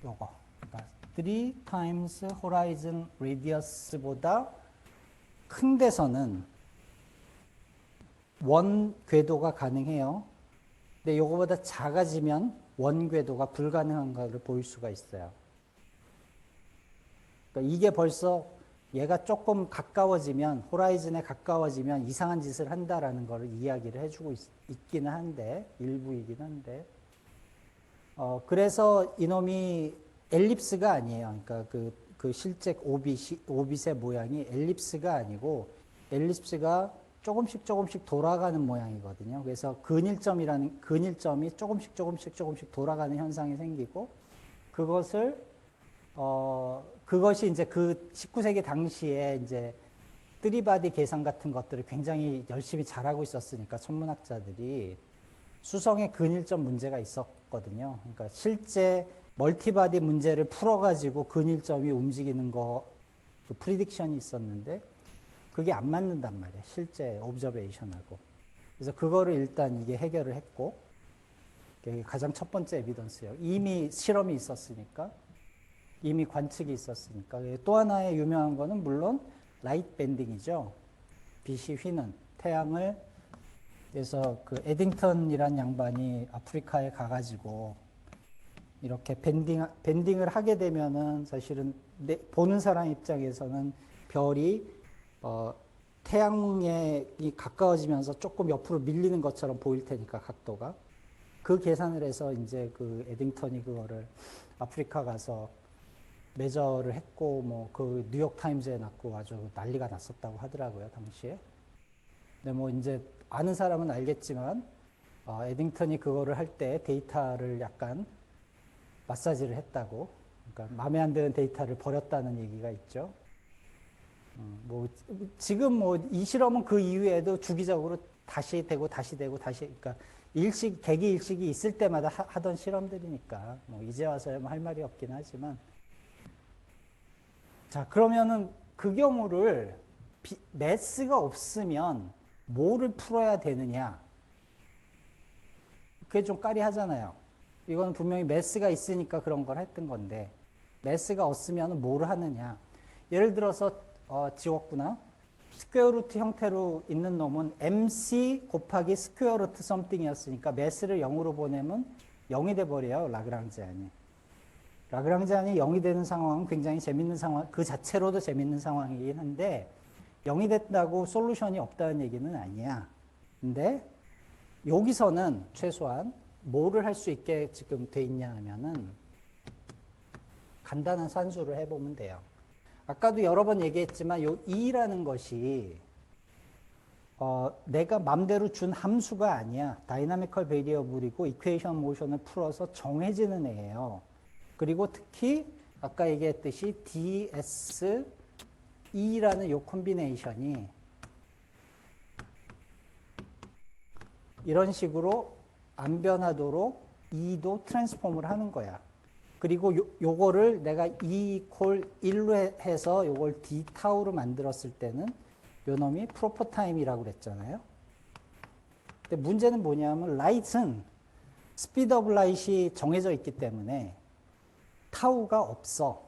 요거, 그러니까 3 times horizon radius보다 큰 데서는 원 궤도가 가능해요. 근데 요거보다 작아지면 원 궤도가 불가능한 것을 보일 수가 있어요. 그러니까 이게 벌써 얘가 조금 가까워지면, 호라이즌에 가까워지면 이상한 짓을 한다라는 걸 이야기를 해주고 있기는 한데, 일부이긴 한데, 그래서 이놈이 엘립스가 아니에요. 그러니까 그 실제 오빗의 모양이 엘립스가 아니고, 엘립스가 조금씩 돌아가는 모양이거든요. 그래서 근일점이 조금씩 돌아가는 현상이 생기고, 그것이 이제 그 19세기 당시에 이제 뜨리바디 계산 같은 것들을 굉장히 열심히 잘하고 있었으니까 천문학자들이 수성의 근일점 문제가 있었거든요. 그러니까 실제 멀티바디 문제를 풀어가지고 근일점이 움직이는 그 프리딕션이 있었는데 그게 안 맞는단 말이에요. 실제 옵저베이션하고. 그래서 그거를 일단 이게 해결을 했고, 그게 가장 첫 번째 에비던스예요. 이미 실험이 있었으니까, 이미 관측이 있었으니까. 또 하나의 유명한 거는 물론 라이트 밴딩이죠. 빛이 휘는 태양을. 그래서 그 에딩턴이란 양반이 아프리카에 가가지고 이렇게 밴딩을 하게 되면은 사실은 보는 사람 입장에서는 별이 태양에 가까워지면서 조금 옆으로 밀리는 것처럼 보일 테니까 각도가. 그 계산을 해서 이제 그 에딩턴이 그거를 아프리카 가서 메저를 했고, 뭐 그 뉴욕 타임즈에 났고 아주 난리가 났었다고 하더라고요, 당시에. 근데 뭐 이제 아는 사람은 알겠지만, 에딩턴이 그거를 할 때 데이터를 약간 마사지를 했다고. 그러니까 마음에 안 드는 데이터를 버렸다는 얘기가 있죠. 뭐 지금 뭐 이 실험은 그 이후에도 주기적으로 다시 되고, 그러니까 계기 일식이 있을 때마다 하던 실험들이니까 뭐 이제 와서야 뭐 할 말이 없긴 하지만, 자, 그러면은 그 경우를 매스가 없으면 뭐를 풀어야 되느냐? 그게 좀 까리하잖아요. 이건 분명히 매스가 있으니까 그런 걸 했던 건데, 매스가 없으면 뭐를 하느냐? 예를 들어서 지웠구나. 스퀘어 루트 형태로 있는 놈은 MC 곱하기 스퀘어 루트 썸띵이었으니까 매스를 0으로 보내면 0이 돼버려요, 라그랑지안이. 라그랑지안이 0이 되는 상황은 굉장히 재밌는 상황, 그 자체로도 재밌는 상황이긴 한데, 0이 됐다고 솔루션이 없다는 얘기는 아니야. 근데 여기서는 최소한 뭐를 할 수 있게 지금 돼 있냐 하면은 간단한 산수를 해보면 돼요. 아까도 여러 번 얘기했지만 요 E라는 것이 내가 맘대로 준 함수가 아니야. 다이나미컬 베리어블이고 이퀘이션 모션을 풀어서 정해지는 애예요. 그리고 특히 아까 얘기했듯이 DS, E라는 요 콤비네이션이 이런 식으로 안 변하도록 E도 트랜스폼을 하는 거야. 그리고 요거를 내가 E 이퀄 1로 해서 요걸 D 타우로 만들었을 때는 요 놈이 프로퍼 타임이라고 그랬잖아요. 근데 문제는 뭐냐면 라이트는 스피드 오브 라이트이 정해져 있기 때문에 타우가 없어.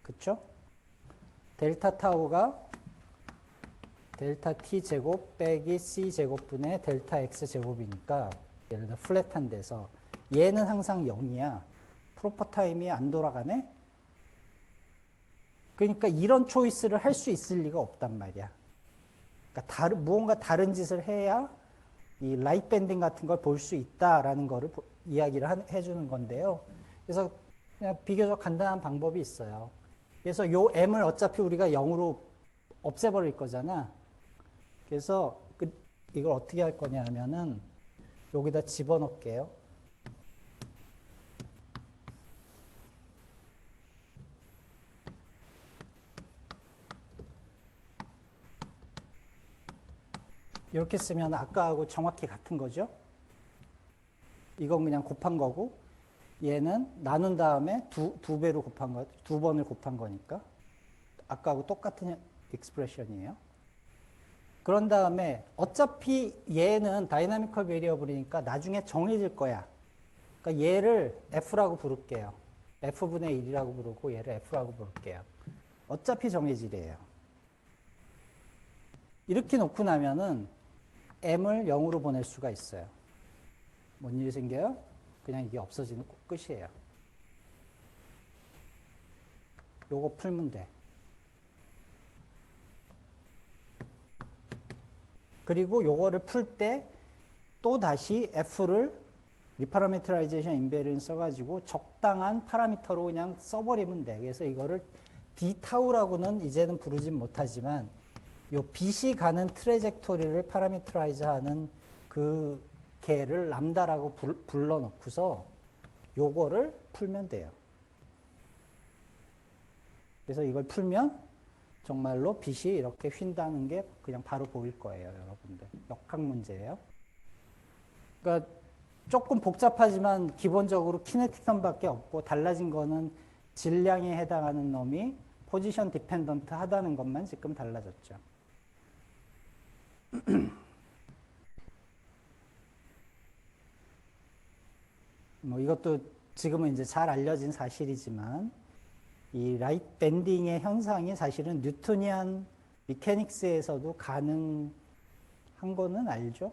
그쵸? 델타 타우가 델타 t 제곱 빼기 c 제곱분의 델타 x 제곱이니까 예를 들어 플랫한 데서 얘는 항상 0이야. 프로퍼 타임이 안 돌아가네? 그러니까 이런 초이스를 할 수 있을 리가 없단 말이야. 그러니까 무언가 다른 짓을 해야 이 라이트 밴딩 같은 걸 볼 수 있다라는 거를 이야기를 해주는 건데요. 그래서 그냥 비교적 간단한 방법이 있어요. 그래서 요 m을 어차피 우리가 0으로 없애버릴 거잖아. 그래서 이걸 어떻게 할 거냐 하면은 여기다 집어넣을게요. 이렇게 쓰면 아까하고 정확히 같은 거죠. 이건 그냥 곱한 거고 얘는 나눈 다음에 두 배로 곱한 거, 두 번을 곱한 거니까 아까하고 똑같은 익스프레션이에요. 그런 다음에 어차피 얘는 다이나미컬 베리어블이니까 나중에 정해질 거야. 그러니까 얘를 F라고 부를게요. F분의 1이라고 부르고 얘를 F라고 부를게요. 어차피 정해지래요. 이렇게 놓고 나면은 M을 0으로 보낼 수가 있어요. 뭔 일이 생겨요? 그냥 이게 없어지는 끝이에요. 요거 풀면 돼. 그리고 요거를 풀 때 또 다시 f를 리파라메트라이제이션 인베리언 써가지고 적당한 파라미터로 그냥 써버리면 돼. 그래서 이거를 d타우라고는 이제는 부르진 못하지만 요 빛이 가는 트레젝토리를 파라미터라이즈하는 그 개를 람다라고 불러놓고서 요거를 풀면 돼요. 그래서 이걸 풀면 정말로 빛이 이렇게 휜다는 게 그냥 바로 보일 거예요, 여러분들. 역학 문제예요. 그러니까 조금 복잡하지만 기본적으로 키네틱 선밖에 없고 달라진 거는 질량에 해당하는 놈이 포지션 디펜던트 하다는 것만 지금 달라졌죠. 뭐 이것도 지금은 이제 잘 알려진 사실이지만 이 라이트 밴딩의 현상이 사실은 뉴토니안 미케닉스에서도 가능한 거는 알죠?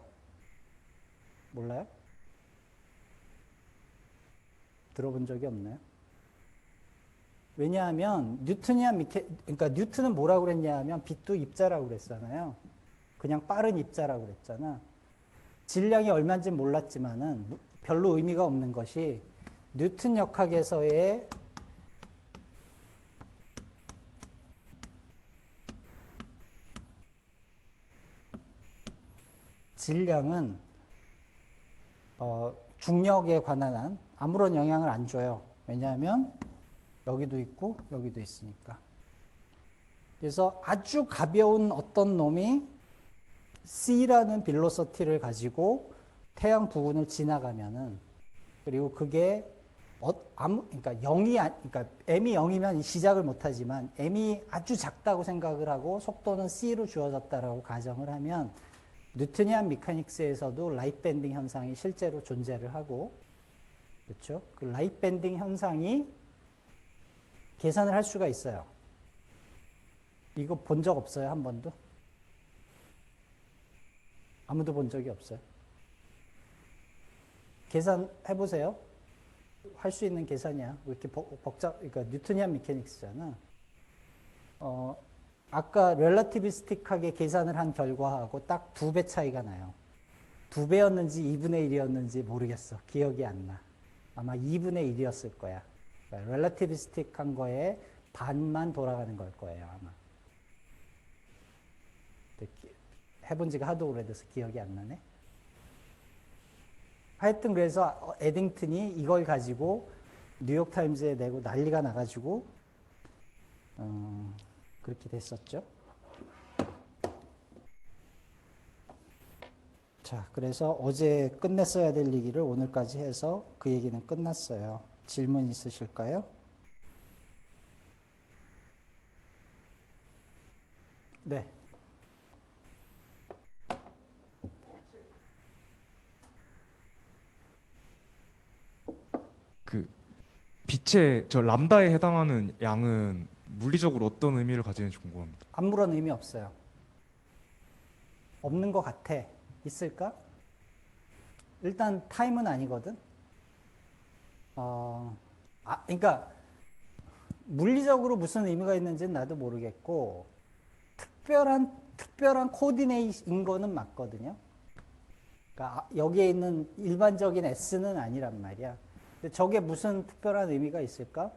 몰라요? 들어본 적이 없나요? 왜냐하면 그러니까 뉴턴은 뭐라고 그랬냐 하면 빛도 입자라고 그랬잖아요. 그냥 빠른 입자라고 그랬잖아. 질량이 얼마인지 몰랐지만은 별로 의미가 없는 것이 뉴턴 역학에서의 질량은 중력에 관한 한 아무런 영향을 안 줘요. 왜냐하면 여기도 있고 여기도 있으니까. 그래서 아주 가벼운 어떤 놈이 C라는 빌로서티를 가지고 태양 부근을 지나가면은 그리고 그게 그러니까 그러니까 m이 0이면 시작을 못하지만 m이 아주 작다고 생각을 하고 속도는 c로 주어졌다라고 가정을 하면 뉴토니안 미카닉스에서도 라이트 밴딩 현상이 실제로 존재를 하고 그렇죠? 그 라이트 밴딩 현상이 계산을 할 수가 있어요. 이거 본 적 없어요, 한 번도? 아무도 본 적이 없어요. 계산해 보세요. 할 수 있는 계산이야. 왜 이렇게 그러니까 뉴토니안 미케닉스잖아. 아까 렐러티비스틱하게 계산을 한 결과하고 딱 2배 차이가 나요. 2배였는지 2분의 1이었는지 모르겠어. 기억이 안 나. 아마 2분의 1이었을 거야. 그러니까 렐러티비스틱한 거에 반만 돌아가는 걸 거예요, 아마. 해본 지가 하도 오래돼서 기억이 안 나네. 하여튼 그래서 에딩튼이 이걸 가지고 뉴욕타임즈에 내고 난리가 나가지고 그렇게 됐었죠. 자, 그래서 어제 끝냈어야 될 얘기를 오늘까지 해서 그 얘기는 끝났어요. 질문 있으실까요? 네. 그 빛의 저 람다에 해당하는 양은 물리적으로 어떤 의미를 가지는지 궁금합니다. 아무런 의미 없어요. 없는 것 같아. 있을까? 일단 타임은 아니거든. 그러니까 물리적으로 무슨 의미가 있는지는 나도 모르겠고 특별한 코디네이트인 거는 맞거든요. 그러니까 여기에 있는 일반적인 S는 아니란 말이야. 근데 저게 무슨 특별한 의미가 있을까?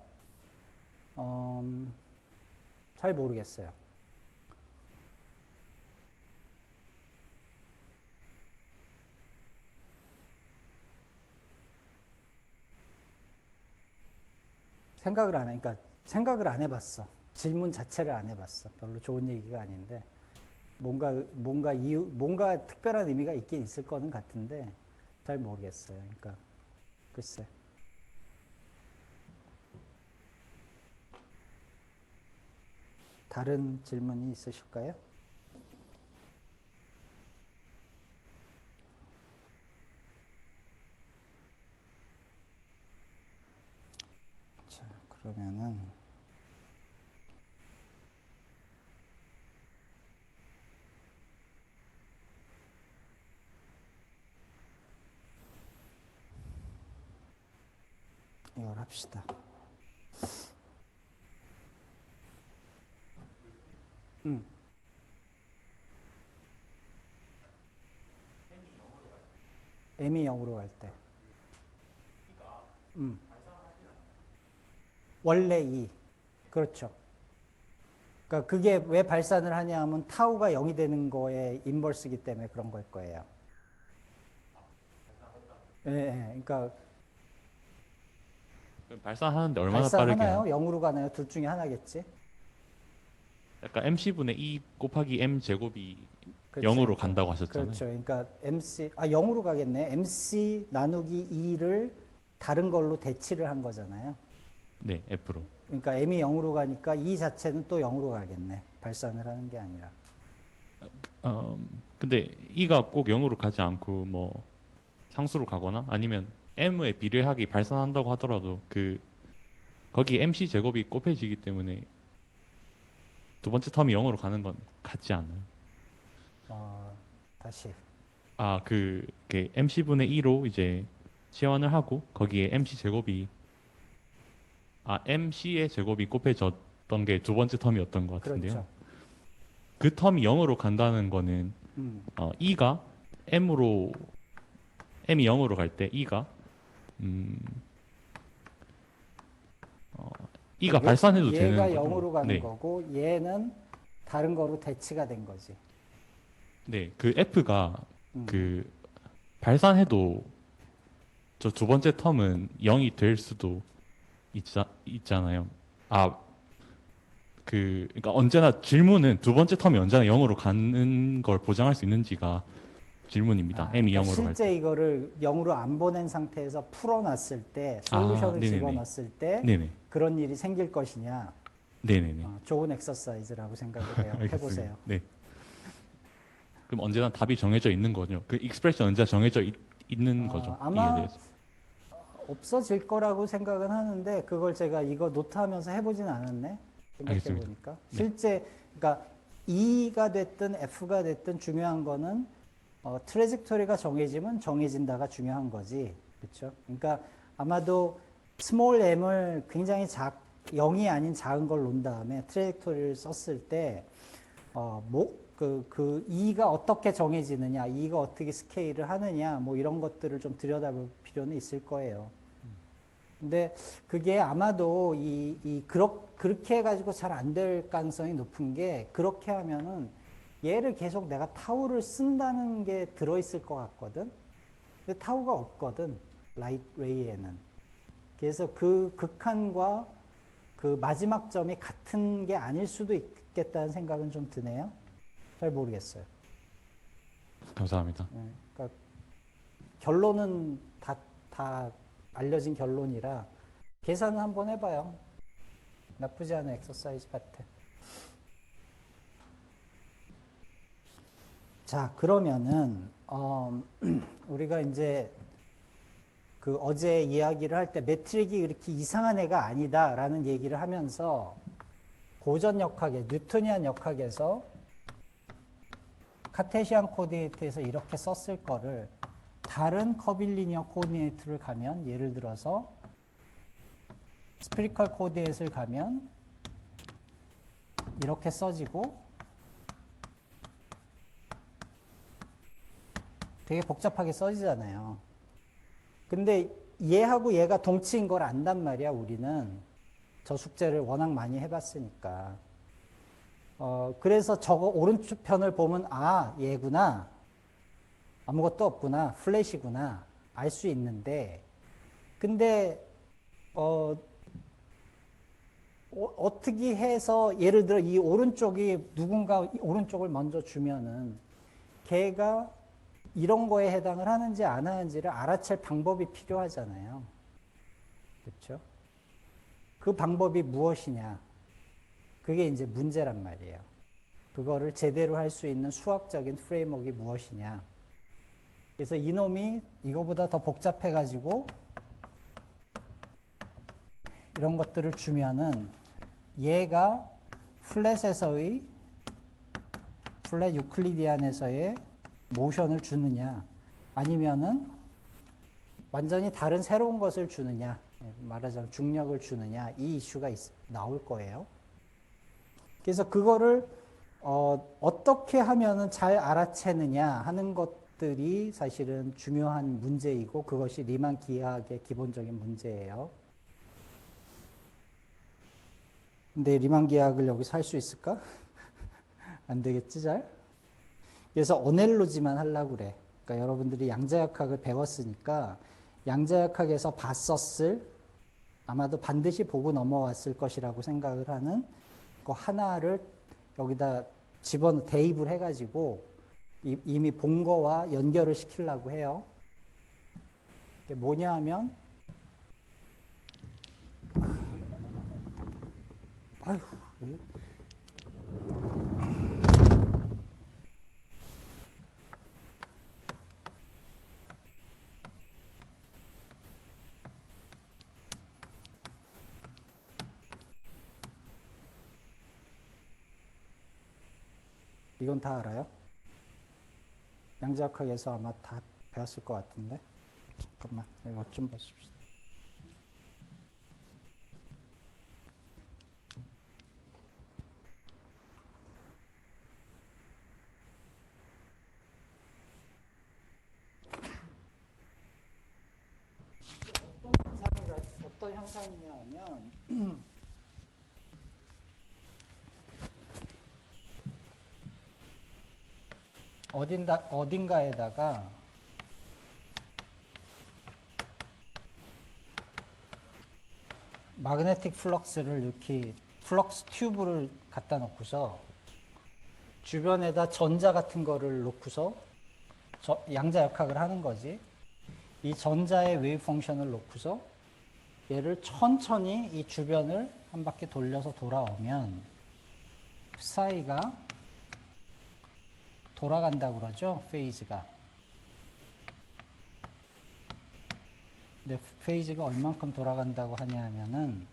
잘 모르겠어요. 생각을 안 해. 그러니까 생각을 안 해봤어. 질문 자체를 안 해봤어. 별로 좋은 얘기가 아닌데 뭔가 특별한 의미가 있긴 있을 거는 같은데 잘 모르겠어요. 그러니까 글쎄. 다른 질문이 있으실까요? 자, 그러면은 이걸 합시다. m이 0으로 갈 때. 원래 2. 그렇죠. 그러니까 그게 왜 발산을 하냐 하면 타우가 0이 되는 거에 인버스이기 때문에 그런 걸 거예요. 예, 예. 그러니까 그럼 발산하는데 얼마나 빠르게 발산하나요? 0으로 가나요? 둘 중에 하나겠지. 약간 mc분의 2 곱하기 m 제곱이 그렇죠. 0으로 간다고 하셨잖아요. 그렇죠. 그러니까 MC 0으로 가겠네. MC 나누기 2를 다른 걸로 대치를 한 거잖아요. 네, f로. 그러니까 m이 0으로 가니까 2 자체는 또 0으로 가겠네. 발산을 하는 게 아니라. 근데 2가 꼭 0으로 가지 않고 뭐 상수로 가거나 아니면 m에 비례하게 발산한다고 하더라도 거기 mc 제곱이 곱해지기 때문에 두 번째 텀이 0으로 가는 건 같지 않아요. 다시. mc분의 2로 이제 치환을 하고 거기에 mc 제곱이 mc의 제곱이 곱해졌던 게 두 번째 텀이었던 것 같은데요. 그렇죠. 그 텀이 0으로 간다는 거는 2가 m이 0으로 갈 때 2가 2가 발산해도 되는 얘가 거죠. 0으로 가는 네. 거고 얘는 다른 거로 대치가 된 거지. 네, 그 F가 음. 발산해도 저 두 번째 텀은 0이 될 수도 있잖아요. 그러니까 언제나 질문은 두 번째 텀이 언제나 0으로 가는 걸 보장할 수 있는지가 질문입니다. m이 그러니까 0으로 갈 때. 실제 이거를 0으로 안 보낸 상태에서 풀어놨을 때 솔루션을 네네네. 집어넣었을 때 네네. 그런 일이 생길 것이냐. 네네네. 좋은 엑서사이즈라고 생각을 해요. 알겠습니다. 해보세요. 네. 그럼 언제나 답이 정해져 있는 거죠. 그 익스프레션 언제나 정해져 있는 거죠. 아마 이게 대해서. 없어질 거라고 생각은 하는데 그걸 제가 이거 노트하면서 해보진 않았네. 생각해보니까. 네. 실제 그러니까 E가 됐든 F가 됐든 중요한 거는 트레젝토리가 정해지면 정해진다가 중요한 거지. 그렇죠? 그러니까 아마도 스몰 m을 굉장히 0이 아닌 작은 걸 놓은 다음에 트레젝토리를 썼을 때 E가 어떻게 정해지느냐, E가 어떻게 스케일을 하느냐, 뭐 이런 것들을 좀 들여다볼 필요는 있을 거예요. 근데 그게 아마도 그렇게 해가지고 잘 안 될 가능성이 높은 게 그렇게 하면은 얘를 계속 내가 타우를 쓴다는 게 들어있을 것 같거든. 근데 타우가 없거든. 라이트 웨이에는. 그래서 그 극한과 그 마지막 점이 같은 게 아닐 수도 있겠다는 생각은 좀 드네요. 잘 모르겠어요. 감사합니다. 그러니까 결론은 다 알려진 결론이라 계산을 한번 해봐요. 나쁘지 않은 엑서사이즈 같아. 자, 그러면은 우리가 이제 그 어제 이야기를 할 때 매트릭이 이렇게 이상한 애가 아니다라는 얘기를 하면서 고전 역학에 뉴토니안 역학에서 카테시안 코디네이트에서 이렇게 썼을 거를 다른 커빌리니어 코디네이트를 가면 예를 들어서 스피리컬 코디네이트를 가면 이렇게 써지고 되게 복잡하게 써지잖아요. 근데 얘하고 얘가 동치인 걸 안단 말이야, 우리는. 저 숙제를 워낙 많이 해봤으니까. 그래서 저거 오른쪽 편을 보면, 얘구나. 아무것도 없구나. 플랫이구나. 알 수 있는데, 근데, 어떻게 해서, 예를 들어 이 오른쪽이 누군가 오른쪽을 먼저 주면은, 걔가 이런 거에 해당을 하는지 안 하는지를 알아챌 방법이 필요하잖아요. 그렇죠? 그 방법이 무엇이냐? 그게 이제 문제란 말이에요. 그거를 제대로 할 수 있는 수학적인 프레임워크가 무엇이냐? 그래서 이놈이 이거보다 더 복잡해가지고 이런 것들을 주면은 얘가 플랫 유클리디안에서의 모션을 주느냐, 아니면은 완전히 다른 새로운 것을 주느냐, 말하자면 중력을 주느냐, 이 이슈가 나올 거예요. 그래서 그거를 어떻게 하면은 잘 알아채느냐 하는 것 것들이 사실은 중요한 문제이고 그것이 리만 기하학의 기본적인 문제예요. 근데 리만 기하학을 여기서 할 수 있을까? 안 되겠지 잘? 그래서 어넬로지만 하려고 그래. 그러니까 여러분들이 양자역학을 배웠으니까 양자역학에서 봤었을 아마도 반드시 보고 넘어왔을 것이라고 생각을 하는 그 하나를 여기다 대입을 해가지고 이미 본 거와 연결을 시키려고 해요. 이게 뭐냐 하면 아휴, 이건 다 알아요? 양자역학에서 아마 다 배웠을 것 같은데. 잠깐만, 이거 좀 보십시오. 어떤 현상이냐 하면 어딘가에다가 마그네틱 플럭스를 이렇게 플럭스 튜브를 갖다 놓고서 주변에다 전자 같은 거를 놓고서 양자역학을 하는 거지. 이 전자의 웨이브 펑션을 놓고서 얘를 천천히 이 주변을 한 바퀴 돌려서 돌아오면 사이가 돌아간다고 그러죠. 페이즈가. 근데 페이즈가 얼만큼 돌아간다고 하냐 하면은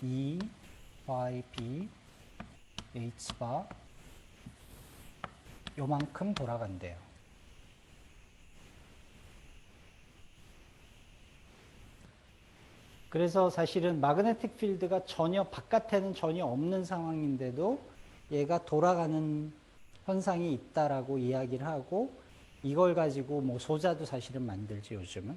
E, Y, B, H 바 요만큼 돌아간대요. 그래서 사실은 마그네틱 필드가 바깥에는 전혀 없는 상황인데도 얘가 돌아가는 현상이 있다라고 이야기를 하고 이걸 가지고 뭐 소자도 사실은 만들지 요즘은.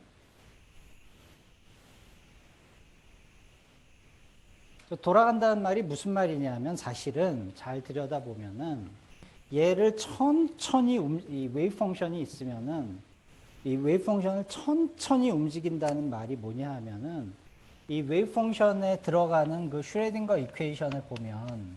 돌아간다는 말이 무슨 말이냐면 사실은 잘 들여다보면은 얘를 천천히 이 웨이브 펑션이 있으면은 이 웨이브 펑션을 천천히 움직인다는 말이 뭐냐 하면은 이 웨이브 펑션에 들어가는 그 슈레딩거 이퀘이션을 보면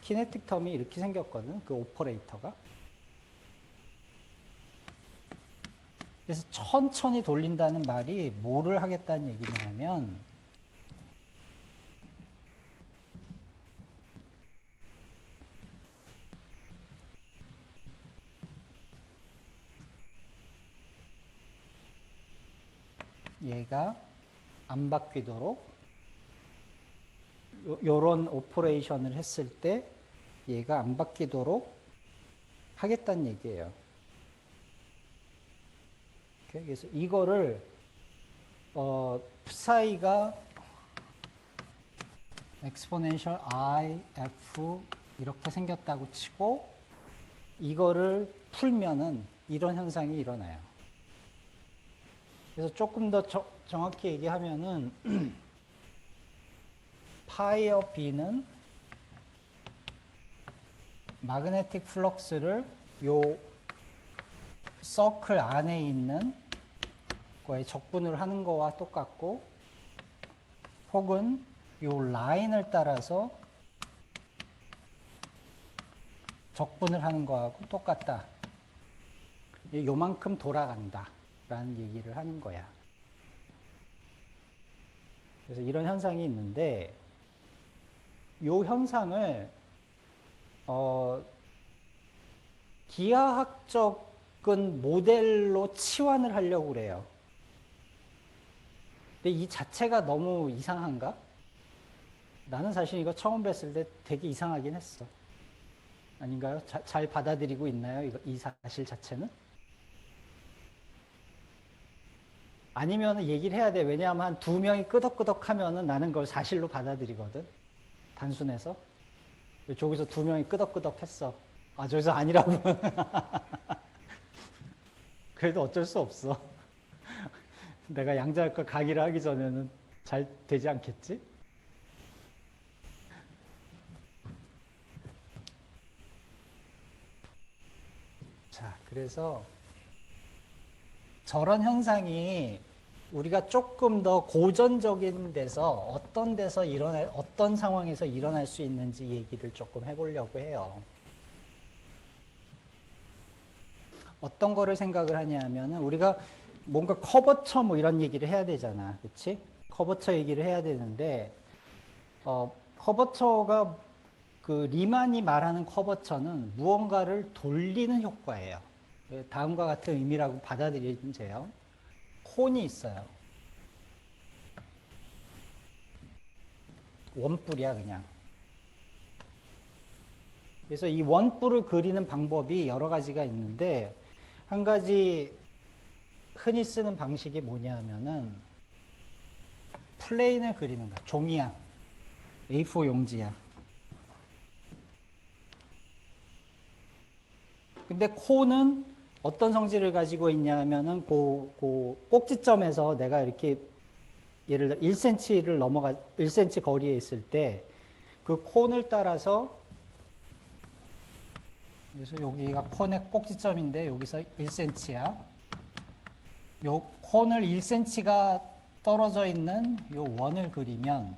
키네틱 텀이 이렇게 생겼거든. 그 오퍼레이터가. 그래서 천천히 돌린다는 말이 뭐를 하겠다는 얘기냐면 얘가 안 바뀌도록 요런 오퍼레이션을 했을 때 얘가 안 바뀌도록 하겠다는 얘기예요. 그래서 이거를 psi가 exponential I, F 이렇게 생겼다고 치고 이거를 풀면은 이런 현상이 일어나요. 그래서 조금 더 정확히 얘기하면은 파이어 B는 마그네틱 플럭스를 요 서클 안에 있는 거에 적분을 하는 거와 똑같고 혹은 요 라인을 따라서 적분을 하는 거하고 똑같다. 요만큼 돌아간다 라는 얘기를 하는 거야. 그래서 이런 현상이 있는데 요 현상을 기하학적인 모델로 치환을 하려고 그래요. 근데 이 자체가 너무 이상한가? 나는 사실 이거 처음 뵀을 때 되게 이상하긴 했어. 아닌가요? 잘 받아들이고 있나요? 이 사실 자체는? 아니면 얘기를 해야 돼. 왜냐하면 한 두 명이 끄덕끄덕 하면은 나는 그걸 사실로 받아들이거든. 단순해서. 저기서 두 명이 끄덕끄덕 했어. 아, 저기서 아니라고. 그래도 어쩔 수 없어. 내가 양자역과 강의를 하기 전에는 잘 되지 않겠지? 자, 그래서 저런 현상이 우리가 조금 더 고전적인 데서 어떤 상황에서 일어날 수 있는지 얘기를 조금 해보려고 해요. 어떤 거를 생각을 하냐면은 우리가 뭔가 커버처 뭐 이런 얘기를 해야 되잖아. 그치? 커버처 얘기를 해야 되는데, 커버처가 그 리만이 말하는 커버처는 무언가를 돌리는 효과예요. 다음과 같은 의미라고 받아들이면 돼요. 콘이 있어요. 원뿔이야, 그냥. 그래서 이 원뿔을 그리는 방법이 여러 가지가 있는데, 한 가지 흔히 쓰는 방식이 뭐냐면은, 플레인을 그리는 거야. 종이야. A4 용지야. 근데 콘은 어떤 성질을 가지고 있냐면은 꼭지점에서 내가 이렇게 예를 들어 1cm를 1cm 거리에 있을 때 그 콘을 따라서 그래서 여기가 콘의 꼭지점인데 여기서 1cm야. 요 콘을 1cm가 떨어져 있는 요 원을 그리면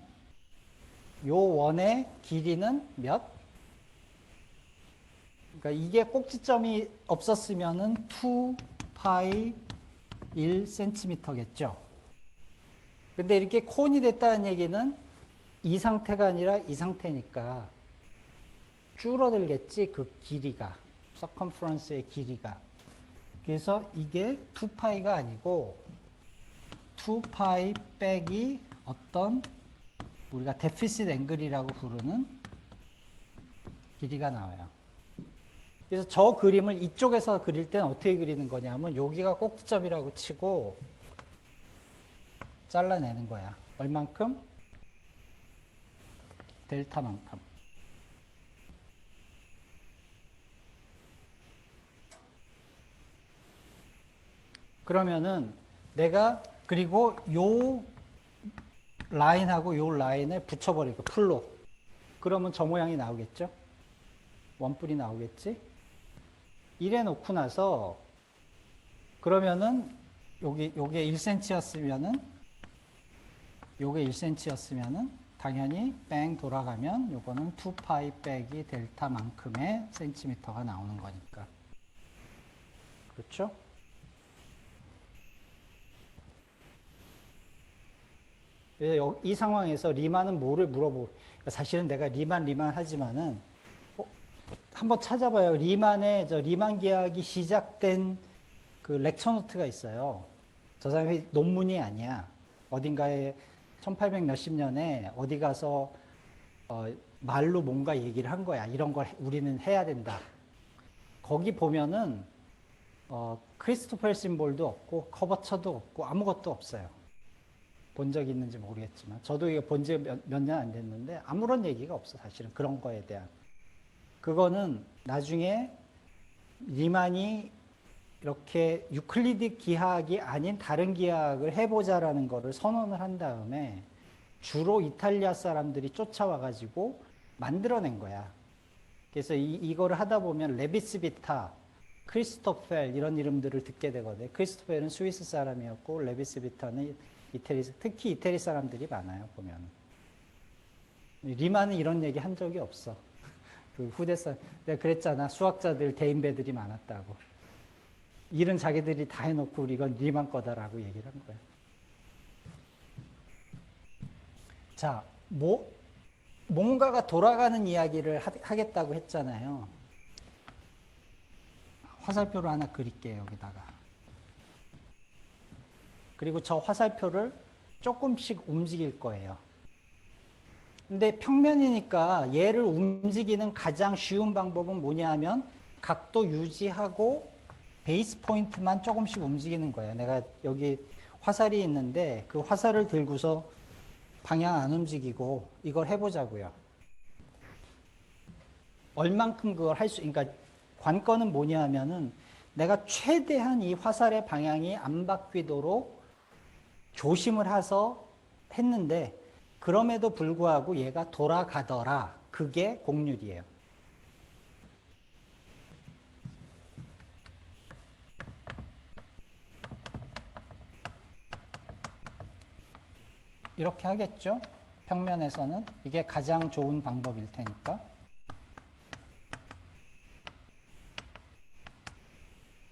요 원의 길이는 몇? 그러니까 이게 꼭지점이 없었으면은 2파이 1cm겠죠. 근데 이렇게 콘이 됐다는 얘기는 이 상태가 아니라 이 상태니까 줄어들겠지, 그 길이가. 서컴프런스의 길이가. 그래서 이게 2파이가 아니고 2파이 빼기 어떤 우리가 데피시트 앵글이라고 부르는 길이가 나와요. 그래서 저 그림을 이쪽에서 그릴 때는 어떻게 그리는 거냐면 여기가 꼭지점이라고 치고 잘라내는 거야. 얼만큼? 델타만큼. 그러면은 내가 그리고 요 라인하고 요 라인을 붙여버리고 풀로. 그러면 저 모양이 나오겠죠? 원뿔이 나오겠지? 이래 놓고 나서 그러면은 요게 1cm였으면은 요게 1cm였으면은 당연히 뺑 돌아가면 요거는 2파이 빼기 델타만큼의 센티미터가 나오는 거니까. 그렇죠? 그래서 이 상황에서 리만은 뭐를 사실은 내가 리만 하지만은 한번 찾아봐요. 리만 계약이 시작된 그 렉처 노트가 있어요. 저 사람이 논문이 아니야. 어딘가에 1800 몇십 년에 어디 가서 말로 뭔가 얘기를 한 거야. 이런 걸 우리는 해야 된다. 거기 보면은 크리스토퍼 심볼도 없고 커버처도 없고 아무것도 없어요. 본 적이 있는지 모르겠지만 저도 이거 본 지 몇 년 안 됐는데 아무런 얘기가 없어. 사실은 그런 거에 대한. 그거는 나중에 리만이 이렇게 유클리드 기하학이 아닌 다른 기하학을 해보자라는 거를 선언을 한 다음에 주로 이탈리아 사람들이 쫓아와가지고 만들어낸 거야. 그래서 이거를 하다 보면 레비스비타, 크리스토펠 이런 이름들을 듣게 되거든요. 크리스토펠은 스위스 사람이었고 레비스비타는 특히 이태리 사람들이 많아요. 보면 리만은 이런 얘기 한 적이 없어. 그 후대사 내가 그랬잖아. 수학자들 대인배들이 많았다고. 일은 자기들이 다 해놓고 이건 리만 거다라고 얘기를 한 거야. 자, 뭔가가 돌아가는 이야기를 하겠다고 했잖아요. 화살표를 하나 그릴게요, 여기다가. 그리고 저 화살표를 조금씩 움직일 거예요. 근데 평면이니까 얘를 움직이는 가장 쉬운 방법은 뭐냐 하면 각도 유지하고 베이스 포인트만 조금씩 움직이는 거예요. 내가 여기 화살이 있는데 그 화살을 들고서 방향 안 움직이고 이걸 해보자고요. 얼만큼 그걸 할 수, 그러니까 관건은 뭐냐 하면은 내가 최대한 이 화살의 방향이 안 바뀌도록 조심을 해서 했는데 그럼에도 불구하고 얘가 돌아가더라. 그게 곡률이에요. 이렇게 하겠죠? 평면에서는 이게 가장 좋은 방법일 테니까.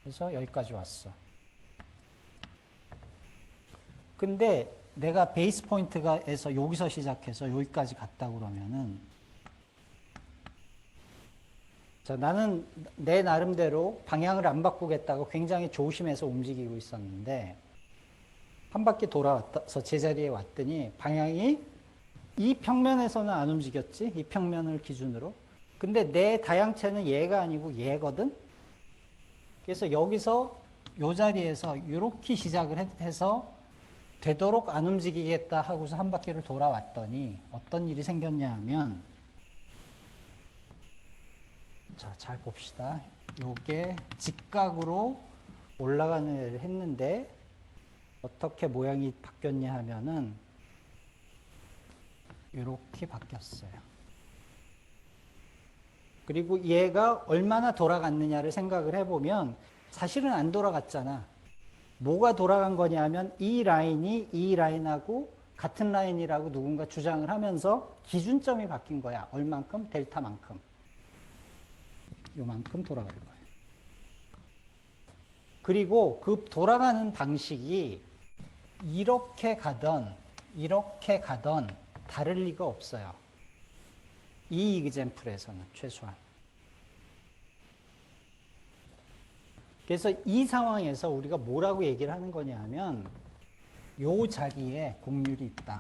그래서 여기까지 왔어. 근데 내가 베이스 포인트가에서 여기서 시작해서 여기까지 갔다 그러면은 자, 나는 내 나름대로 방향을 안 바꾸겠다고 굉장히 조심해서 움직이고 있었는데 한 바퀴 돌아와서 제자리에 왔더니 방향이 이 평면에서는 안 움직였지? 이 평면을 기준으로. 근데 내 다양체는 얘가 아니고 얘거든? 그래서 여기서 이 자리에서 이렇게 시작을 해서 되도록 안 움직이겠다 하고서 한 바퀴를 돌아왔더니 어떤 일이 생겼냐 하면 자, 잘 봅시다. 요게 직각으로 올라가는 애를 했는데 어떻게 모양이 바뀌었냐 하면은 이렇게 바뀌었어요. 그리고 얘가 얼마나 돌아갔느냐를 생각을 해보면 사실은 안 돌아갔잖아. 뭐가 돌아간 거냐 하면 이 라인이 이 라인하고 같은 라인이라고 누군가 주장을 하면서 기준점이 바뀐 거야. 얼만큼? 델타만큼. 요만큼 돌아갈 거예요. 그리고 그 돌아가는 방식이 이렇게 가던 다를 리가 없어요. 이 이그젠플에서는 최소한. 그래서 이 상황에서 우리가 뭐라고 얘기를 하는 거냐 하면 요 자리에 곡률이 있다.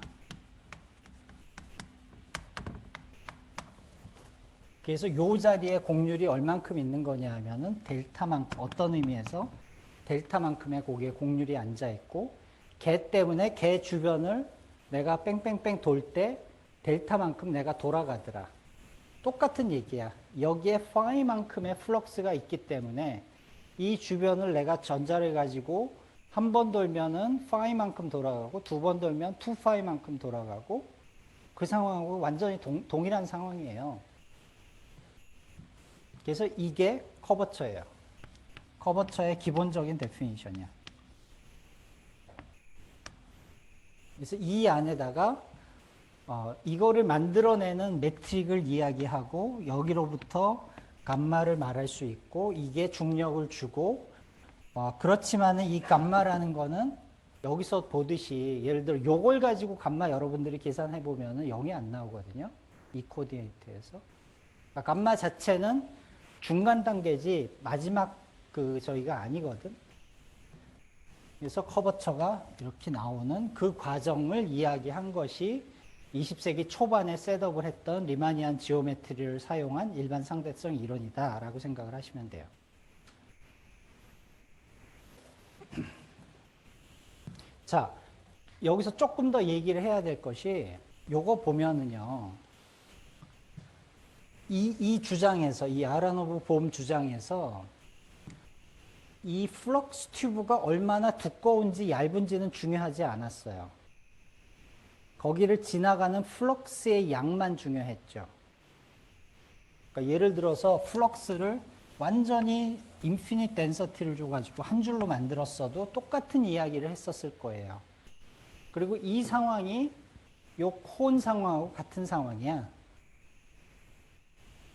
그래서 요 자리에 곡률이 얼만큼 있는 거냐 하면은 델타만큼, 어떤 의미에서 델타만큼의 거기에 곡률이 앉아 있고 걔 때문에 걔 주변을 내가 뺑뺑뺑 돌 때 델타만큼 내가 돌아가더라. 똑같은 얘기야. 여기에 파이만큼의 플럭스가 있기 때문에 이 주변을 내가 전자를 가지고 한 번 돌면은 파이만큼 돌아가고 두 번 돌면 2파이만큼 돌아가고 그 상황하고 완전히 동일한 상황이에요. 그래서 이게 커버처예요. 커버처의 기본적인 데피니션이야. 그래서 이 안에다가 이거를 만들어내는 매트릭을 이야기하고 여기로부터 감마를 말할 수 있고 이게 중력을 주고 그렇지만은 이 감마라는 거는 여기서 보듯이 예를 들어 요걸 가지고 감마 여러분들이 계산해 보면은 0이 안 나오거든요. 이 코디네이트에서. 그러니까 감마 자체는 중간 단계지 마지막 저희가 아니거든. 그래서 커버처가 이렇게 나오는 그 과정을 이야기한 것이 20세기 초반에 셋업을 했던 리마니안 지오메트리를 사용한 일반 상대성 이론이다라고 생각을 하시면 돼요. 자, 여기서 조금 더 얘기를 해야 될 것이 요거 보면은요. 이 주장에서 이 아라노브 봄 주장에서 이 플럭스 튜브가 얼마나 두꺼운지 얇은지는 중요하지 않았어요. 거기를 지나가는 플럭스의 양만 중요했죠. 그러니까 예를 들어서 플럭스를 완전히 인피니트 덴서티를 줘가지고 한 줄로 만들었어도 똑같은 이야기를 했었을 거예요. 그리고 이 상황이 요 콘 상황하고 같은 상황이야.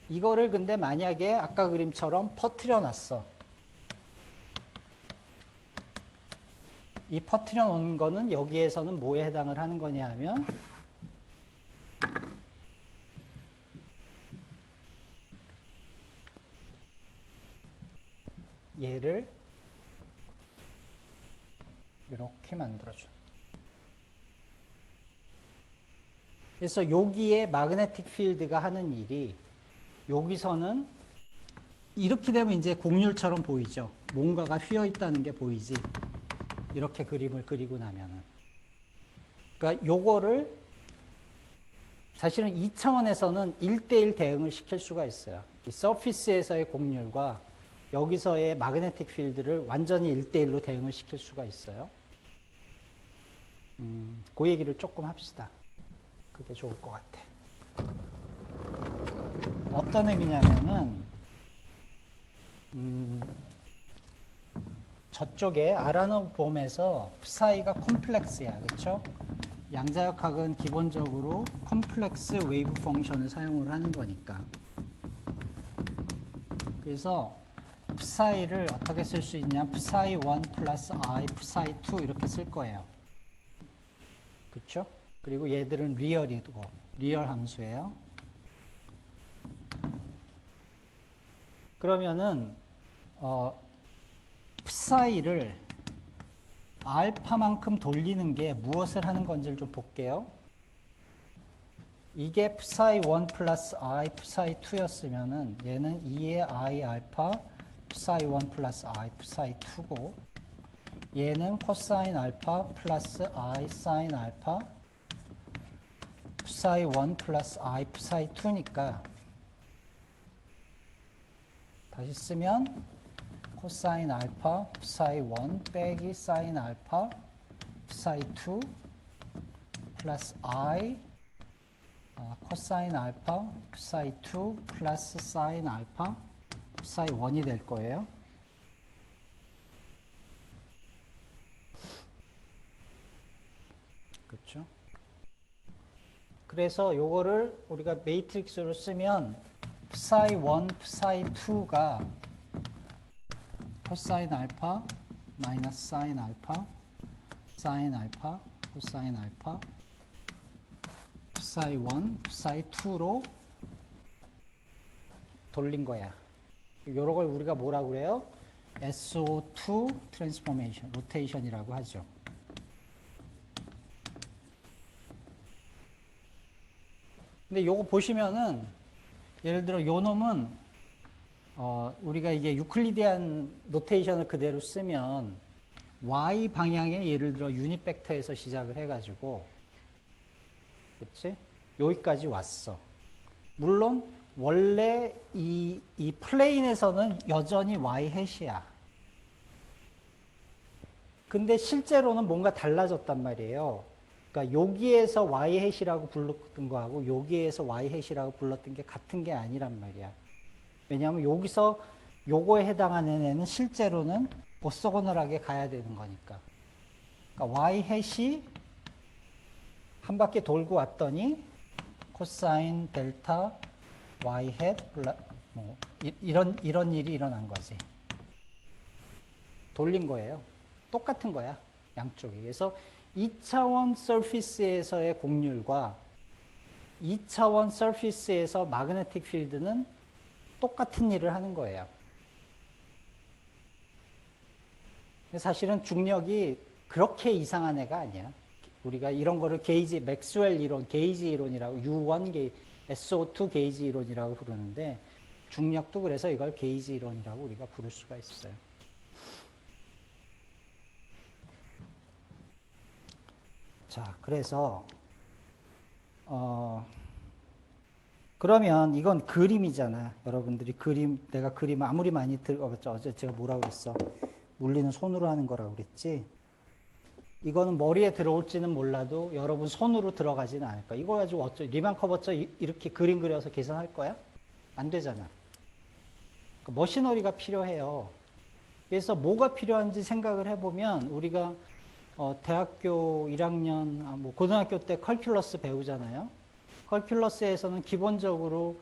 이거를 근데 만약에 아까 그림처럼 퍼뜨려 놨어. 이 퍼뜨려 놓은 거는 여기에서는 뭐에 해당을 하는 거냐 하면 얘를 이렇게 만들어줘. 그래서 여기에 마그네틱 필드가 하는 일이 여기서는 이렇게 되면 이제 곡률처럼 보이죠. 뭔가가 휘어 있다는 게 보이지. 이렇게 그림을 그리고 나면은. 그러니까 요거를 사실은 2차원에서는 1대1 대응을 시킬 수가 있어요. 이 서피스에서의 곡률과 여기서의 마그네틱 필드를 완전히 1대1로 대응을 시킬 수가 있어요. 그 얘기를 조금 합시다. 그게 좋을 것 같아. 어떤 의미냐면은, 저쪽에 아라노봄에서 psi가 콤플렉스야. 그렇죠? 양자역학은 기본적으로 콤플렉스 웨이브 펑션을 사용을 하는 거니까. 그래서 psi를 어떻게 쓸 수 있냐? psi 1 플러스 i, psi 2 이렇게 쓸 거예요. 그렇죠? 그리고 얘들은 리얼이고, 리얼 함수예요. 그러면은 psi를 알파만큼 돌리는 게 무엇을 하는 건지를 좀 볼게요. 이게 psi 1 플러스 i, psi 2였으면은 얘는 2의 i 알파, psi 1 플러스 i, psi 2고 얘는 코사인 알파 플러스 i 사인 알파, psi 1 플러스 i, psi 2니까 다시 쓰면 코사인 알파 psi 1 빼기 사인 알파 psi 2 플러스 i 코사인 알파 psi 2 플러스 사인 알파 psi 1이 될 거예요. 그렇죠? 그래서 요거를 우리가 매트릭스로 쓰면 psi 1, psi 2가 코사인 알파 마이너스 사인 알파 사인 알파 코사인 알파 psi 1, psi 2로 돌린 거야. 요런 걸 우리가 뭐라고 그래요? SO2 트랜스포메이션, 로테이션이라고 하죠. 근데 요거 보시면은 예를 들어 요 놈은 우리가 이게 유클리디안 노테이션을 그대로 쓰면 y 방향에 예를 들어 유닛 벡터에서 시작을 해가지고, 그렇지? 여기까지 왔어. 물론 원래 이 플레인에서는 여전히 y 햇이야. 근데 실제로는 뭔가 달라졌단 말이에요. 그러니까 여기에서 y 햇이라고 불렀던 거하고 여기에서 y 햇이라고 불렀던 게 같은 게 아니란 말이야. 왜냐하면 여기서 요거에 해당하는 애는 실제로는 오소고널하게 가야 되는 거니까. 그러니까 y 햇이 한 바퀴 돌고 왔더니 코사인 델타 y 햇 뭐 이런 일이 일어난 거지. 돌린 거예요. 똑같은 거야, 양쪽이. 그래서 2차원 서피스에서의 곡률과 2차원 서피스에서 마그네틱 필드는 똑같은 일을 하는 거예요. 사실은 중력이 그렇게 이상한 애가 아니야. 우리가 이런 거를 게이지, 맥스웰 이론, 게이지 이론이라고, U1 SO2 게이지 이론이라고 부르는데, 중력도 그래서 이걸 게이지 이론이라고 우리가 부를 수가 있어요. 자, 그래서 그러면 이건 그림이잖아. 여러분들이 내가 그림 아무리 많이 들어봤죠. 어제 제가 뭐라고 그랬어? 물리는 손으로 하는 거라고 그랬지. 이거는 머리에 들어올지는 몰라도 여러분 손으로 들어가지는 않을 거야. 이거 가지고 리만 커버처 이렇게 그림 그려서 계산할 거야? 안 되잖아. 그러니까 머시너리가 필요해요. 그래서 뭐가 필요한지 생각을 해보면 우리가 대학교 1학년, 뭐 고등학교 때 컬큘러스 배우잖아요. 컬큘러스에서는 기본적으로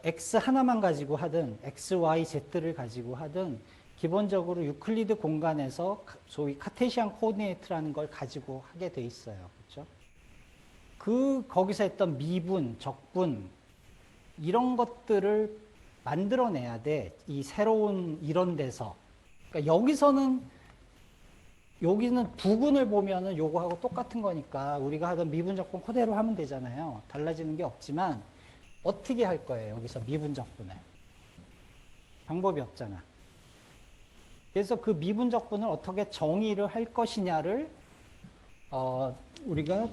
x 하나만 가지고 하든 x, y, z를 가지고 하든 기본적으로 유클리드 공간에서 소위 카테시안 코오디네이트라는 걸 가지고 하게 돼 있어요. 그렇죠? 거기서 했던 미분, 적분 이런 것들을 만들어내야 돼. 이 새로운 이런 데서. 그러니까 여기는 부근을 보면은 요거하고 똑같은 거니까 우리가 하던 미분 적분 그대로 하면 되잖아요. 달라지는 게 없지만 어떻게 할 거예요? 여기서 미분 적분을. 방법이 없잖아. 그래서 그 미분적분을 어떻게 정의를 할 것이냐를 우리가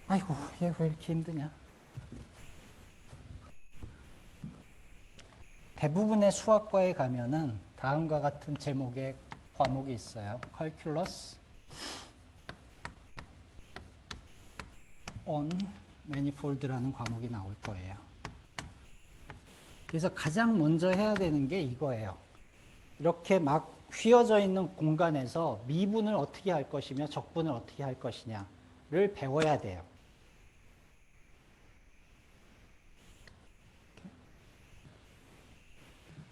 아이고 얘 왜 이렇게 힘드냐. 대부분의 수학과에 가면은 다음과 같은 제목의 과목이 있어요. Calculus on Manifold라는 과목이 나올 거예요. 그래서 가장 먼저 해야 되는 게 이거예요. 이렇게 막 휘어져 있는 공간에서 미분을 어떻게 할 것이며 적분을 어떻게 할 것이냐를 배워야 돼요.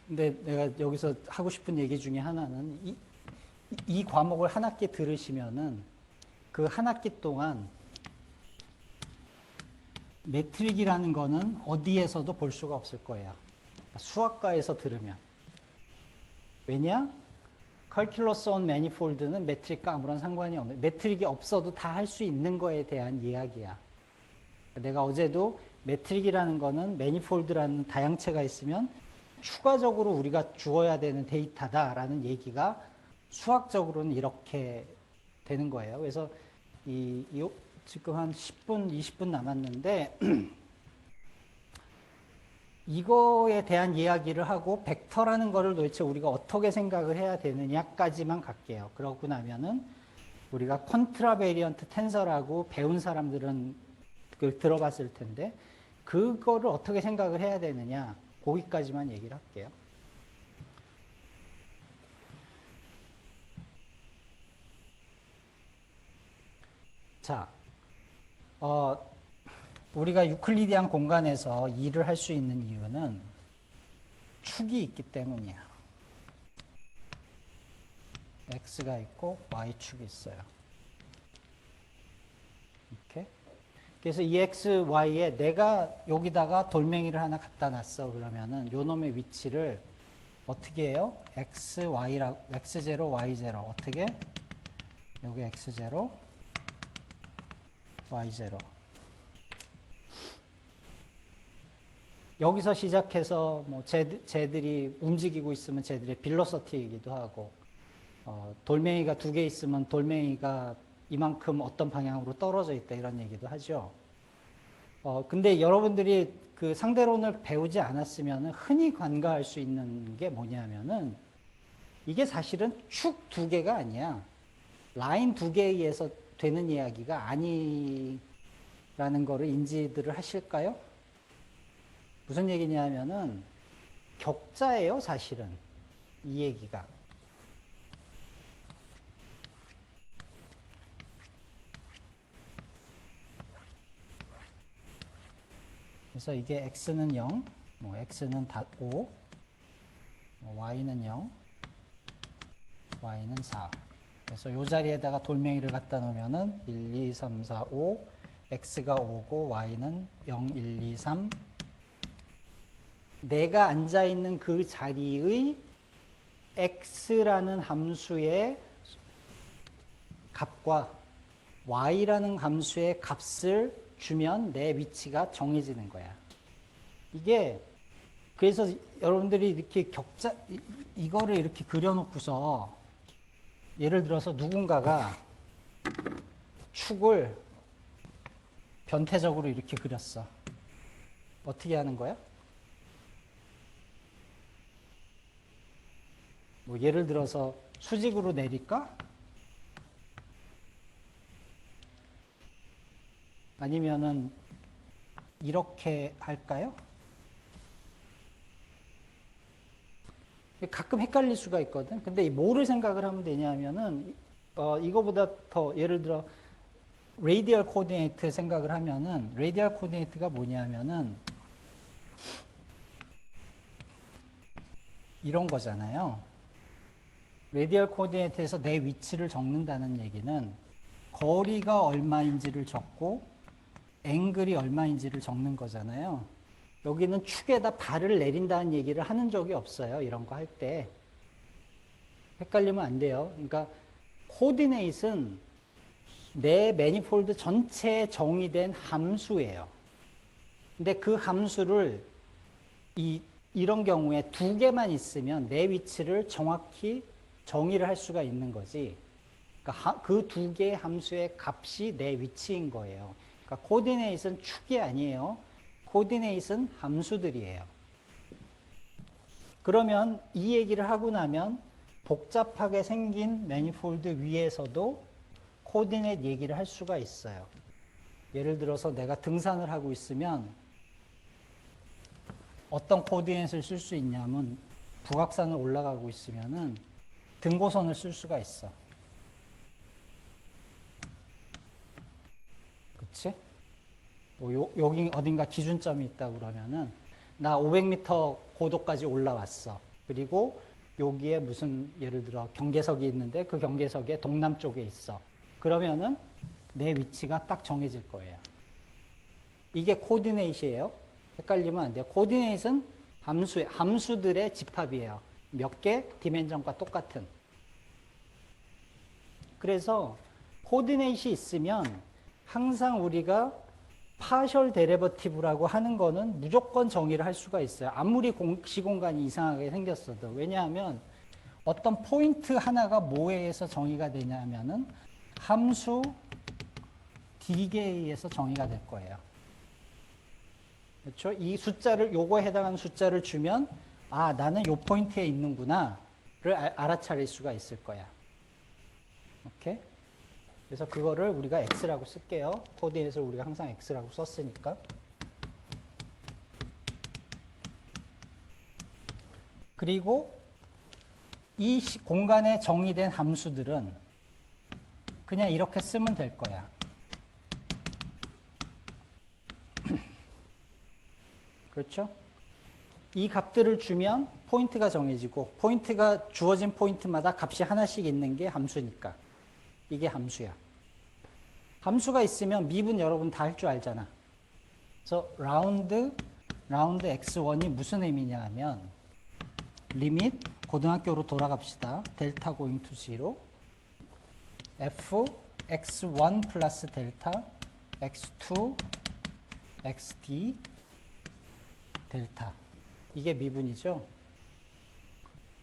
근데 내가 여기서 하고 싶은 얘기 중에 하나는 이 과목을 한 학기 들으시면은 그 한 학기 동안 매트릭이라는 거는 어디에서도 볼 수가 없을 거예요. 수학과에서 들으면. 왜냐? Calculus on Manifold는 매트릭과 아무런 상관이 없는, 매트릭이 없어도 다 할 수 있는 거에 대한 이야기야. 내가 어제도 매트릭이라는 거는 매니폴드라는 다양체가 있으면 추가적으로 우리가 주어야 되는 데이터다라는 얘기가 수학적으로는 이렇게 되는 거예요. 그래서 지금 한 10분, 20분 남았는데 이거에 대한 이야기를 하고 벡터라는 거를 도대체 우리가 어떻게 생각을 해야 되느냐까지만 갈게요. 그러고 나면은 우리가 컨트라베리언트 텐서라고 배운 사람들은 그걸 들어봤을 텐데 그거를 어떻게 생각을 해야 되느냐 거기까지만 얘기를 할게요. 자, 우리가 유클리디안 공간에서 일을 할 수 있는 이유는 축이 있기 때문이야. x가 있고 y축이 있어요. 이렇게. 그래서 이 x, y에 내가 여기다가 돌멩이를 하나 갖다 놨어. 그러면은 요 놈의 위치를 어떻게 해요? x, y라고, x0, y0. 어떻게? 여기 x0, y0. 여기서 시작해서 뭐 쟤들이 움직이고 있으면 쟤들의 빌로서티이기도 하고, 돌멩이가 2개 있으면 돌멩이가 이만큼 어떤 방향으로 떨어져 있다 이런 얘기도 하죠. 근데 여러분들이 그 상대론을 배우지 않았으면 흔히 간과할 수 있는 게 뭐냐면은 이게 사실은 축 2개가 아니야. 라인 2개에 의해서 되는 이야기가 아니라는 거를 인지들을 하실까요? 무슨 얘기냐면은 격자예요, 사실은. 이 얘기가. 그래서 이게 x는 0, 뭐 x는 5, y는 0, y는 4. 그래서 이 자리에다가 돌멩이를 갖다 놓으면은 1, 2, 3, 4, 5, x가 5고 y는 0, 1, 2, 3. 내가 앉아 있는 그 자리의 x라는 함수의 값과 y라는 함수의 값을 주면 내 위치가 정해지는 거야. 이게 그래서 여러분들이 이렇게 이거를 이렇게 그려놓고서 예를 들어서 누군가가 축을 변태적으로 이렇게 그렸어. 어떻게 하는 거야? 뭐 예를 들어서 수직으로 내릴까? 아니면은 이렇게 할까요? 가끔 헷갈릴 수가 있거든. 근데 뭐를 생각을 하면 되냐면은 이거보다 더 예를 들어 레이디얼 코디네이트 생각을 하면은 레이디얼 코디네이트가 뭐냐면은 이런 거잖아요. 레디얼 코디네이트에서 내 위치를 적는다는 얘기는 거리가 얼마인지를 적고 앵글이 얼마인지를 적는 거잖아요. 여기는 축에다 발을 내린다는 얘기를 하는 적이 없어요. 이런 거 할 때. 헷갈리면 안 돼요. 그러니까 코디네이트는 내 매니폴드 전체에 정의된 함수예요. 근데 그 함수를 이런 경우에 두 개만 있으면 내 위치를 정확히 정의를 할 수가 있는 거지. 그러니까 그 두 개의 함수의 값이 내 위치인 거예요. 그러니까 코디네이트는 축이 아니에요. 코디네이트는 함수들이에요. 그러면 이 얘기를 하고 나면 복잡하게 생긴 매니폴드 위에서도 코디네이트 얘기를 할 수가 있어요. 예를 들어서 내가 등산을 하고 있으면 어떤 코디네이트를 쓸 수 있냐면 북악산을 올라가고 있으면은 등고선을 쓸 수가 있어. 그치? 뭐 여기 어딘가 기준점이 있다 그러면은 나 500m 고도까지 올라왔어. 그리고 여기에 무슨 예를 들어 경계석이 있는데 그 경계석의 동남쪽에 있어. 그러면은 내 위치가 딱 정해질 거예요. 이게 코디네이트예요. 헷갈리면 안 돼요. 코디네이트는 함수들의 집합이에요. 몇 개? 디멘전과 똑같은. 그래서 코디네이트이 있으면 항상 우리가 파셜 데리버티브라고 하는 거는 무조건 정의를 할 수가 있어요. 아무리 시공간이 이상하게 생겼어도. 왜냐하면 어떤 포인트 하나가 뭐에 의해서 정의가 되냐면은 함수 D개에 의해서 정의가 될 거예요. 그렇죠? 이 숫자를, 요거에 해당하는 숫자를 주면, 아, 나는 요 포인트에 있는구나를 알아차릴 수가 있을 거야. 오케이? 그래서 그거를 우리가 X라고 쓸게요. 코디에서 우리가 항상 X라고 썼으니까. 그리고 이 공간에 정의된 함수들은 그냥 이렇게 쓰면 될 거야. 그렇죠? 이 값들을 주면 포인트가 정해지고 포인트가 주어진 포인트마다 값이 하나씩 있는 게 함수니까. 이게 함수야. 함수가 있으면 미분 여러분 다 할 줄 알잖아. 그래서 라운드 x1이 무슨 의미냐 하면 리밋 고등학교로 돌아갑시다. 델타 고잉 투 0 f x1 플러스 델타 x2 xd 델타. 이게 미분이죠.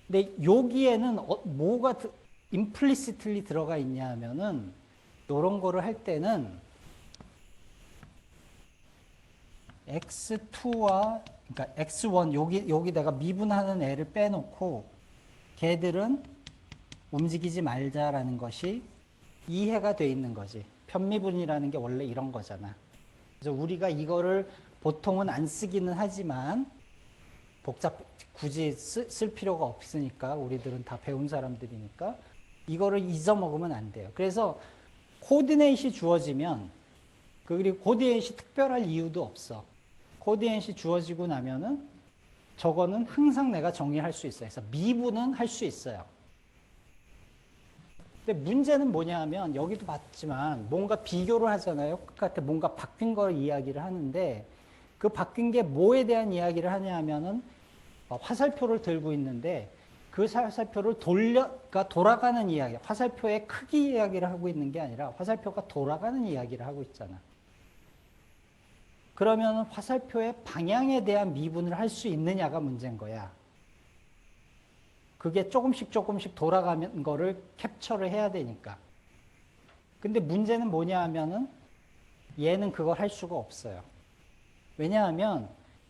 근데 여기에는 뭐가 implicitly 들어가 있냐 하면은 이런 거를 할 때는 x2와 그러니까 x1 여기 내가 미분하는 애를 빼놓고 걔들은 움직이지 말자라는 것이 이해가 돼 있는 거지. 편미분이라는 게 원래 이런 거잖아. 그래서 우리가 이거를 보통은 안 쓰기는 하지만 굳이 쓸 필요가 없으니까 우리들은 다 배운 사람들이니까 이거를 잊어먹으면 안 돼요. 그래서 코디네이트이 주어지면 그리고 코디네이트이 특별할 이유도 없어. 코디네이트이 주어지고 나면은 저거는 항상 내가 정의할 수 있어요. 그래서 미분은 할 수 있어요. 근데 문제는 뭐냐 하면 여기도 봤지만 뭔가 비교를 하잖아요. 똑같아 뭔가 바뀐 걸 이야기를 하는데 그 바뀐 게 뭐에 대한 이야기를 하냐 하면은 화살표를 들고 있는데 그 화살표를 그러니까 돌아가는 이야기, 화살표의 크기 이야기를 하고 있는 게 아니라 화살표가 돌아가는 이야기를 하고 있잖아. 그러면 화살표의 방향에 대한 미분을 할 수 있느냐가 문제인 거야. 그게 조금씩 돌아가는 거를 캡처를 해야 되니까. 근데 문제는 뭐냐 하면은 얘는 그걸 할 수가 없어요. 왜냐하면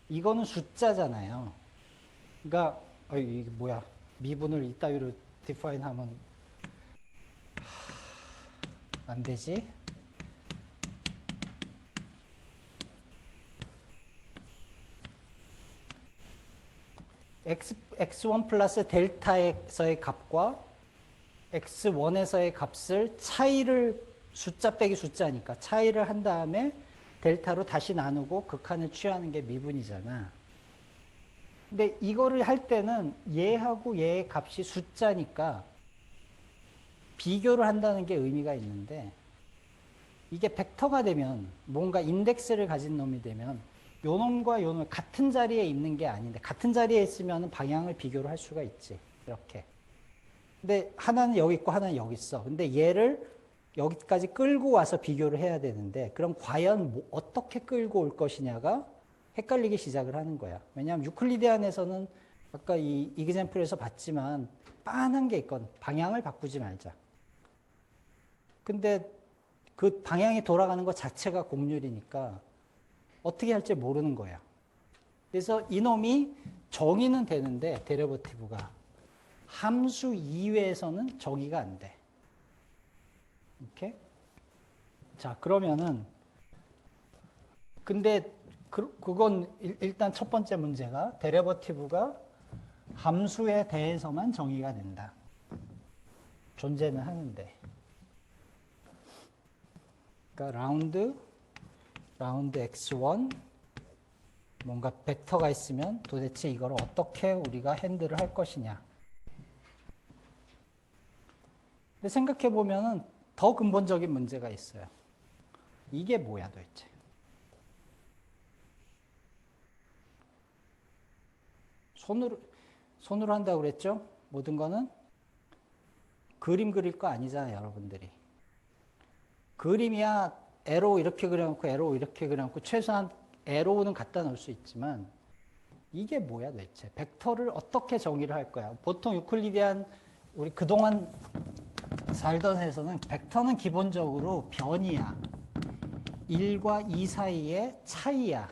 이거는 숫자잖아요. 그러니까 이게 뭐야? 미분을 이따위로 define 하면 안 되지? x1 플러스 델타에서의 값과 x1에서의 값을 숫자 빼기 숫자니까 차이를 한 다음에 델타로 다시 나누고 극한을 취하는 게 미분이잖아. 근데 이거를 할 때는 얘하고 얘의 값이 숫자니까 비교를 한다는 게 의미가 있는데 이게 벡터가 되면 뭔가 인덱스를 가진 놈이 되면 요 놈과 요 놈 같은 자리에 있는 게 아닌데 같은 자리에 있으면 방향을 비교를 할 수가 있지. 이렇게. 근데 하나는 여기 있고 하나는 여기 있어. 근데 얘를 여기까지 끌고 와서 비교를 해야 되는데 그럼 과연 어떻게 끌고 올 것이냐가 헷갈리기 시작을 하는 거야. 왜냐하면 유클리디안에서는 아까 이 이그젬플에서 봤지만 빤한 게 있건 방향을 바꾸지 말자. 근데 그 방향이 돌아가는 것 자체가 곡률이니까 어떻게 할지 모르는 거야. 그래서 이놈이 정의는 되는데 데리버티브가 함수 이외에서는 정의가 안 돼. 이렇게? 자, 그러면은 근데 그건 일단 첫 번째 문제가 데리버티브가 함수에 대해서만 정의가 된다. 존재는 하는데. 그러니까 라운드 x1 뭔가 벡터가 있으면 도대체 이걸 어떻게 우리가 핸들을 할 것이냐. 근데 생각해 보면은 더 근본적인 문제가 있어요. 이게 뭐야 도대체? 손으로 한다고 그랬죠? 모든 거는 그림 그릴 거 아니잖아요, 여러분들이. 그림이야 에로 이렇게 그려놓고 에로 이렇게 그려놓고 최소한 에로는 갖다 놓을 수 있지만 이게 뭐야 도대체? 벡터를 어떻게 정의를 할 거야? 보통 유클리디안 우리 그동안 살던 데서는 벡터는 기본적으로 변이야. 1과 2 사이의 차이야.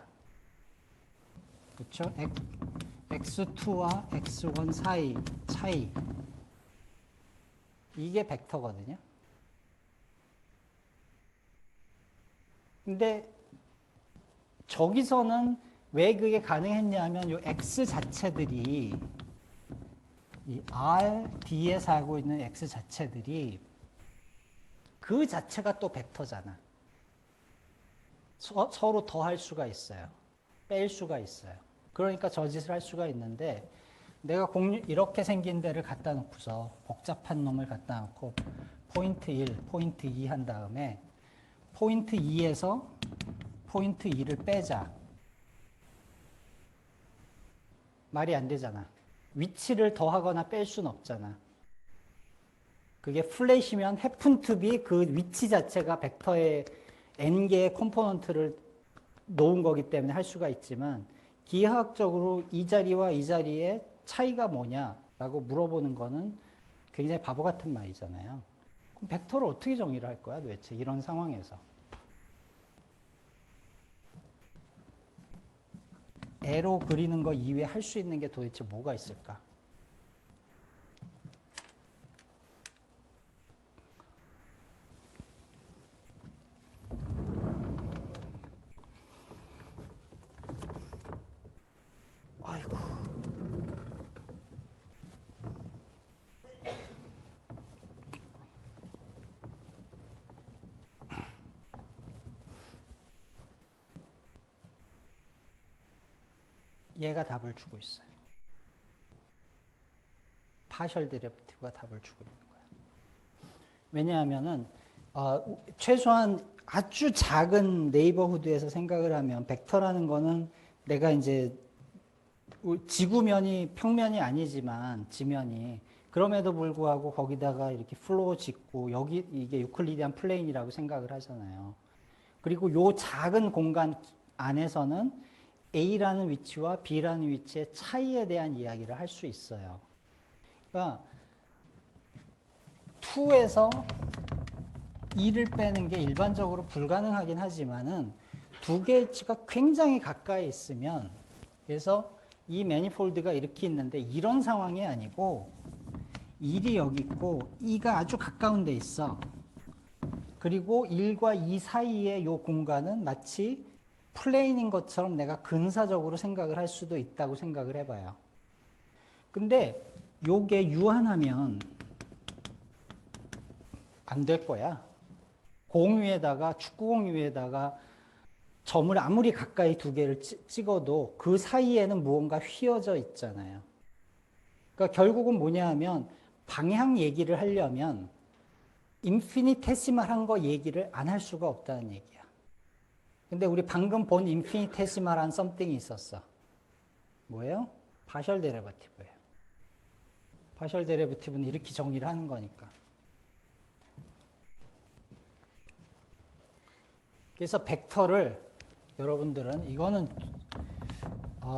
그렇죠? x2와 x1 사이 차이. 이게 벡터거든요. 근데 저기서는 왜 그게 가능했냐면 요 x 자체들이 이 R, D에 살고 있는 x 자체들이 그 자체가 또 벡터잖아. 서로 더할 수가 있어요. 뺄 수가 있어요. 그러니까 저 짓을 할 수가 있는데 내가 이렇게 생긴 데를 갖다 놓고서 복잡한 놈을 갖다 놓고 포인트 1, 포인트 2 한 다음에 포인트 2에서 포인트 2를 빼자. 말이 안 되잖아. 위치를 더하거나 뺄 수는 없잖아. 그게 플랫이면 happen to be 그 위치 자체가 벡터의 n개의 컴포넌트를 놓은 거기 때문에 할 수가 있지만 기하학적으로 이 자리와 이 자리의 차이가 뭐냐라고 물어보는 거는 굉장히 바보 같은 말이잖아요. 그럼 벡터를 어떻게 정의를 할 거야 도대체 이런 상황에서. 에로 그리는 거 이외에 할 수 있는 게 도대체 뭐가 있을까? 아이고. 얘가 답을 주고 있어요. 파셜 데리버티브가 답을 주고 있는 거예요. 왜냐하면은 최소한 아주 작은 네이버후드에서 생각을 하면 벡터라는 거는 내가 이제 지구면이 평면이 아니지만 지면이 그럼에도 불구하고 거기다가 이렇게 플로우 짓고 여기 이게 유클리디안 플레인이라고 생각을 하잖아요. 그리고 요 작은 공간 안에서는 A라는 위치와 B라는 위치의 차이에 대한 이야기를 할 수 있어요. 그러니까 2에서 2를 빼는 게 일반적으로 불가능하긴 하지만은 두 개의 위치가 굉장히 가까이 있으면 그래서 이 매니폴드가 이렇게 있는데 이런 상황이 아니고 1이 여기 있고 2가 아주 가까운 데 있어. 그리고 1과 2 사이의 이 공간은 마치 플레인인 것처럼 내가 근사적으로 생각을 할 수도 있다고 생각을 해봐요. 근데 요게 유한하면 안 될 거야. 공 위에다가 축구공 위에다가 점을 아무리 가까이 두 개를 찍어도 그 사이에는 무언가 휘어져 있잖아요. 그러니까 결국은 뭐냐 하면 방향 얘기를 하려면 인피니테시말한 거 얘기를 안 할 수가 없다는 얘기야. 근데 우리 방금 본 인피니테시말한 썸띵이 있었어. 뭐예요? 파셜 데리버티브예요. 파셜 데리버티브는 이렇게 정의를 하는 거니까. 그래서 벡터를 여러분들은 이거는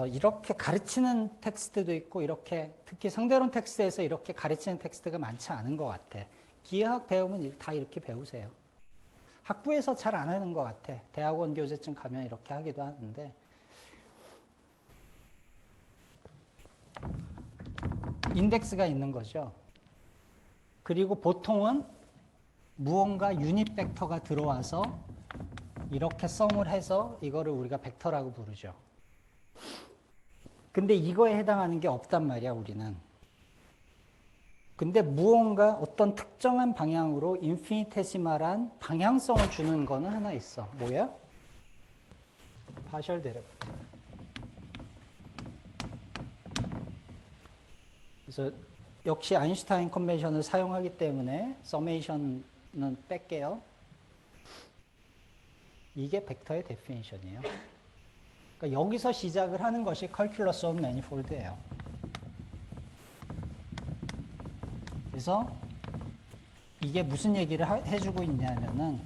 이렇게 가르치는 텍스트도 있고 이렇게 특히 상대론 텍스트에서 이렇게 가르치는 텍스트가 많지 않은 것 같아. 기하학 배우면 다 이렇게 배우세요. 학부에서 잘 안 하는 것 같아. 대학원 교재쯤 가면 이렇게 하기도 하는데 인덱스가 있는 거죠. 그리고 보통은 무언가 유닛 벡터가 들어와서 이렇게 썸을 해서 이거를 우리가 벡터라고 부르죠. 근데 이거에 해당하는 게 없단 말이야, 우리는. 근데 무언가 어떤 특정한 방향으로 인피니테시말한 방향성을 주는 거는 하나 있어. 뭐야? 파셜 데리베티브. 그래서 역시 아인슈타인 컨벤션을 사용하기 때문에 서메이션은 뺄게요. 이게 벡터의 데피니션이에요. 그러니까 여기서 시작을 하는 것이 컬큘러스 오브 매니폴드예요. 그래서 이게 무슨 얘기를 해주고 있냐면은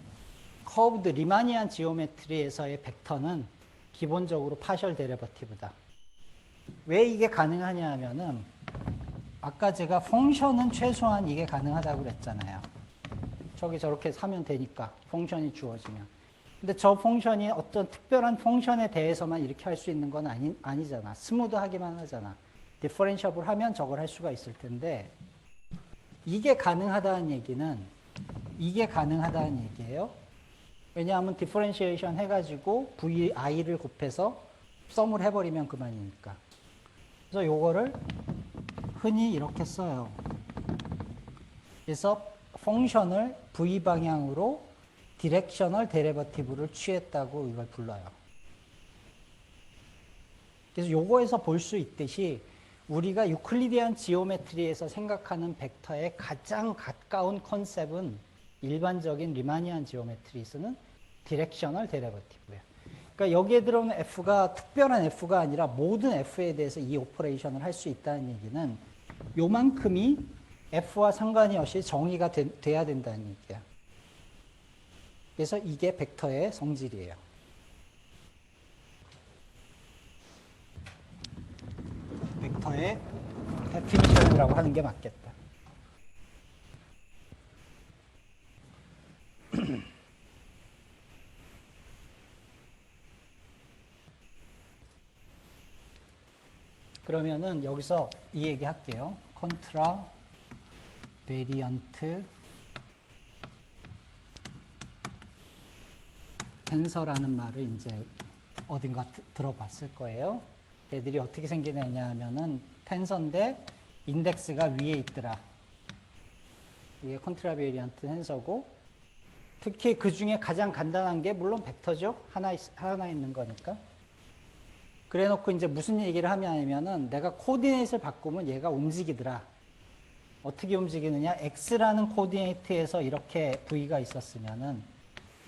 커브드 리마니안 지오메트리에서의 벡터는 기본적으로 파셜 데리버티브다. 왜 이게 가능하냐 하면은 아까 제가 펑션은 최소한 이게 가능하다고 그랬잖아요. 저기 저렇게 사면 되니까 펑션이 주어지면. 근데 저 펑션이 어떤 특별한 펑션에 대해서만 이렇게 할 수 있는 건 아니잖아. 스무드하기만 하잖아. 디퍼런셔블 하면 저걸 할 수가 있을 텐데 이게 가능하다는 얘기는 이게 가능하다는 얘기예요. 왜냐하면 디퍼런시에이션 해가지고 VI를 곱해서 썸을 해버리면 그만이니까. 그래서 요거를 흔히 이렇게 써요. 그래서 펑션을 V 방향으로 디렉셔널 데리버티브를 취했다고 이걸 불러요. 그래서 요거에서 볼 수 있듯이 우리가 유클리디안 지오메트리에서 생각하는 벡터에 가장 가까운 컨셉은 일반적인 리마니안 지오메트리에서는 디렉셔널 데리버티브예요. 그러니까 여기에 들어오는 F가 특별한 F가 아니라 모든 F에 대해서 이 오퍼레이션을 할 수 있다는 얘기는 요만큼이 F와 상관이 없이 정의가 돼야 된다는 얘기야. 그래서 이게 벡터의 성질이에요. 벡터의 데피니션이라고 하는 게 맞겠다. 그러면은 여기서 이 얘기 할게요. 컨트라 베리언트 텐서라는 말을 이제 어딘가 들어봤을 거예요. 얘들이 어떻게 생기느냐 하면은 텐서인데 인덱스가 위에 있더라. 이게 컨트라 베리언트 텐서고 특히 그 중에 가장 간단한 게 물론 벡터죠. 하나 있는 거니까. 그래 놓고 이제 무슨 얘기를 하냐면은 내가 코디네이트를 바꾸면 얘가 움직이더라. 어떻게 움직이느냐? x라는 코디네이트에서 이렇게 v가 있었으면은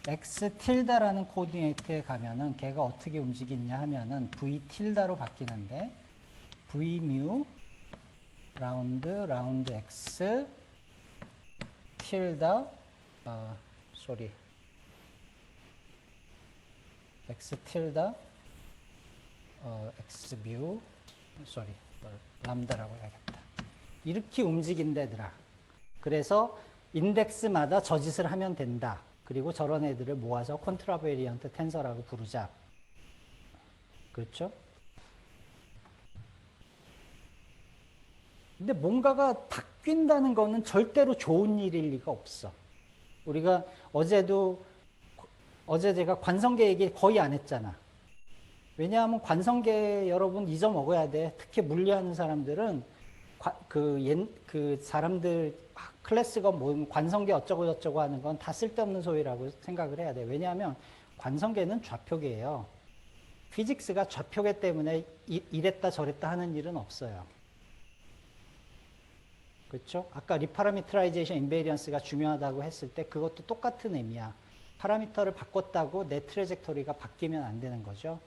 x 틸다라는 코디네이트에 가면은 걔가 어떻게 움직이느냐 하면은 v 틸다로 바뀌는데 v 뮤 라운드 x 틸다 x 틸다 x 뮤 람다라고 해야겠다. 이렇게 움직인다더라. 그래서 인덱스마다 저 짓을 하면 된다. 그리고 저런 애들을 모아서 컨트라베리언트 텐서라고 부르자. 그렇죠? 근데 뭔가가 바뀐다는 거는 절대로 좋은 일일 리가 없어. 우리가 어제 제가 관성계 얘기 거의 안 했잖아. 왜냐하면 관성계 여러분 잊어먹어야 돼. 특히 물리하는 사람들은 그 사람들 클래스가 뭐 관성계 어쩌고 저쩌고 하는 건 다 쓸데없는 소리라고 생각을 해야 돼. 왜냐하면 관성계는 좌표계예요. 피직스가 좌표계 때문에 이랬다 저랬다 하는 일은 없어요. 그렇죠? 아까 리파라미터라이제이션 인베리언스가 중요하다고 했을 때 그것도 똑같은 의미야. 파라미터를 바꿨다고 내 트레젝토리가 바뀌면 안 되는 거죠.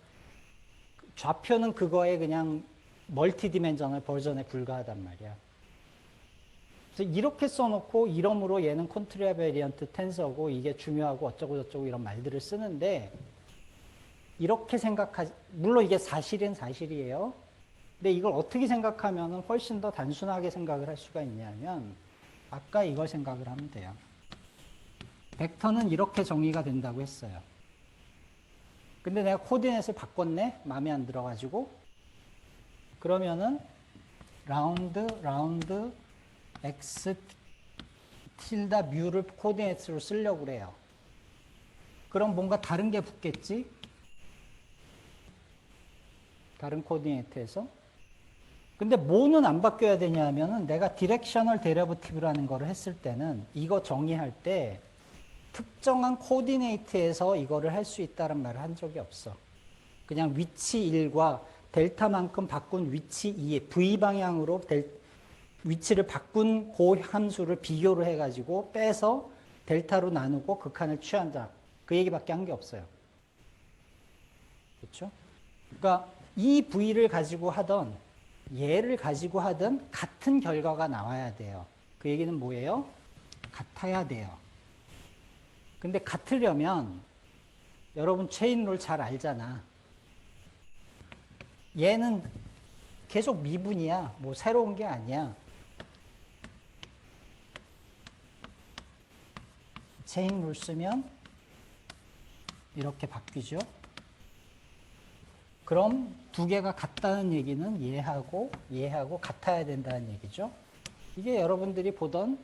좌표는 그거에 그냥 멀티 디멘저널 버전에 불과하단 말이야. 그래서 이렇게 써놓고 이러므로 얘는 컨트라베리언트 텐서고 이게 중요하고 어쩌고 저쩌고 이런 말들을 쓰는데 이렇게 생각하지, 물론 이게 사실은 사실이에요. 근데 이걸 어떻게 생각하면 훨씬 더 단순하게 생각을 할 수가 있냐면, 아까 이걸 생각을 하면 돼요. 벡터는 이렇게 정의가 된다고 했어요. 근데 내가 코디네이트를 바꿨네? 마음에 안 들어가지고. 그러면은, 라운드, x, 틸다 뮤를 코디네이트로 쓰려고 그래요. 그럼 뭔가 다른 게 붙겠지? 다른 코디네이트에서. 근데 뭐는 안 바뀌어야 되냐면은 내가 디렉셔널 데리버티브라는 거를 했을 때는 이거 정의할 때 특정한 코디네이트에서 이거를 할 수 있다는 말을 한 적이 없어. 그냥 위치 1과 델타만큼 바꾼 위치 2의 V 방향으로 위치를 바꾼 그 함수를 비교를 해가지고 빼서 델타로 나누고 극한을 취한다. 그 얘기밖에 한 게 없어요. 그렇죠? 그러니까 이 V를 가지고 하던 얘를 가지고 하던 같은 결과가 나와야 돼요. 그 얘기는 뭐예요? 같아야 돼요. 근데 같으려면 여러분 체인룰 잘 알잖아. 얘는 계속 미분이야. 뭐 새로운 게 아니야. 체인룰 쓰면 이렇게 바뀌죠. 그럼 두 개가 같다는 얘기는 얘하고 같아야 된다는 얘기죠. 이게 여러분들이 보던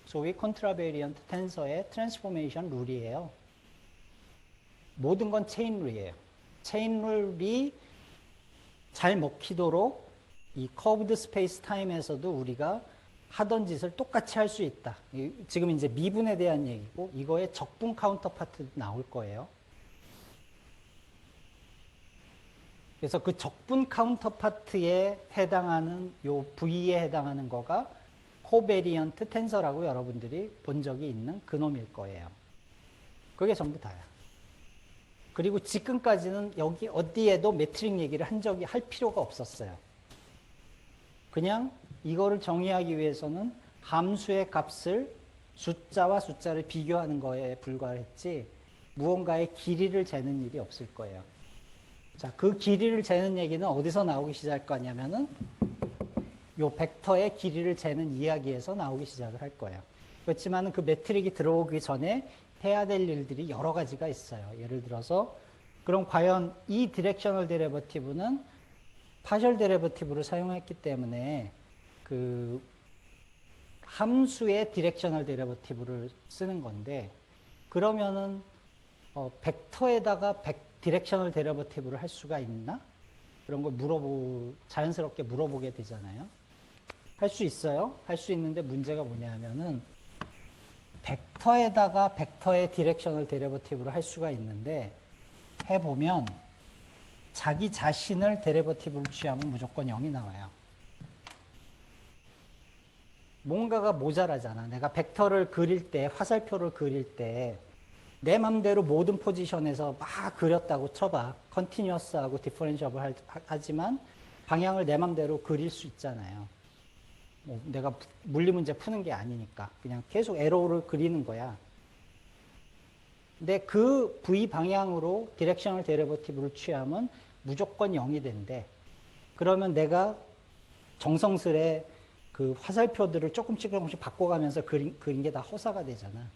소위 컨트라베리언트 텐서의 트랜스포메이션 룰이에요. 모든 건 체인룰이에요. 체인룰이 잘 먹히도록 이 커브드 스페이스 타임에서도 우리가 하던 짓을 똑같이 할 수 있다. 지금 이제 미분에 대한 얘기고 이거의 적분 카운터파트도 나올 거예요. 그래서 그 적분 카운터파트에 해당하는 요 V에 해당하는 거가 코베리언트 텐서라고 여러분들이 본 적이 있는 그놈일 거예요. 그게 전부 다야. 그리고 지금까지는 여기 어디에도 매트릭 얘기를 할 필요가 없었어요. 그냥 이거를 정의하기 위해서는 함수의 값을 숫자와 숫자를 비교하는 거에 불과했지 무언가의 길이를 재는 일이 없을 거예요. 자, 그 길이를 재는 얘기는 어디서 나오기 시작할 거냐면은 요 벡터의 길이를 재는 이야기에서 나오기 시작을 할 거예요. 그렇지만 그 매트릭이 들어오기 전에 해야 될 일들이 여러 가지가 있어요. 예를 들어서 그럼 과연 이 디렉셔널 데리버티브는 파셜 데리버티브를 사용했기 때문에 그 함수의 디렉셔널 데리버티브를 쓰는 건데 그러면은 벡터에다가 디렉셔널 데리버티브를 할 수가 있나? 그런 걸 자연스럽게 물어보게 되잖아요. 할 수 있어요. 할 수 있는데 문제가 뭐냐면은 벡터에다가 벡터의 디렉셔널 데리버티브를 할 수가 있는데 해보면 자기 자신을 데리버티브를 취하면 무조건 0이 나와요. 뭔가가 모자라잖아. 내가 벡터를 그릴 때, 화살표를 그릴 때 내 맘대로 모든 포지션에서 막 그렸다고 쳐봐. 컨티뉴어스하고 디퍼런셜을 하지만 방향을 내 맘대로 그릴 수 있잖아요. 뭐 내가 물리 문제 푸는 게 아니니까 그냥 계속 에로를 그리는 거야. 근데 그 V 방향으로 디렉셔널 데리버티브를 취하면 무조건 0이 된대. 그러면 내가 정성스레 그 화살표들을 조금씩 바꿔가면서 그린 게 다 허사가 되잖아.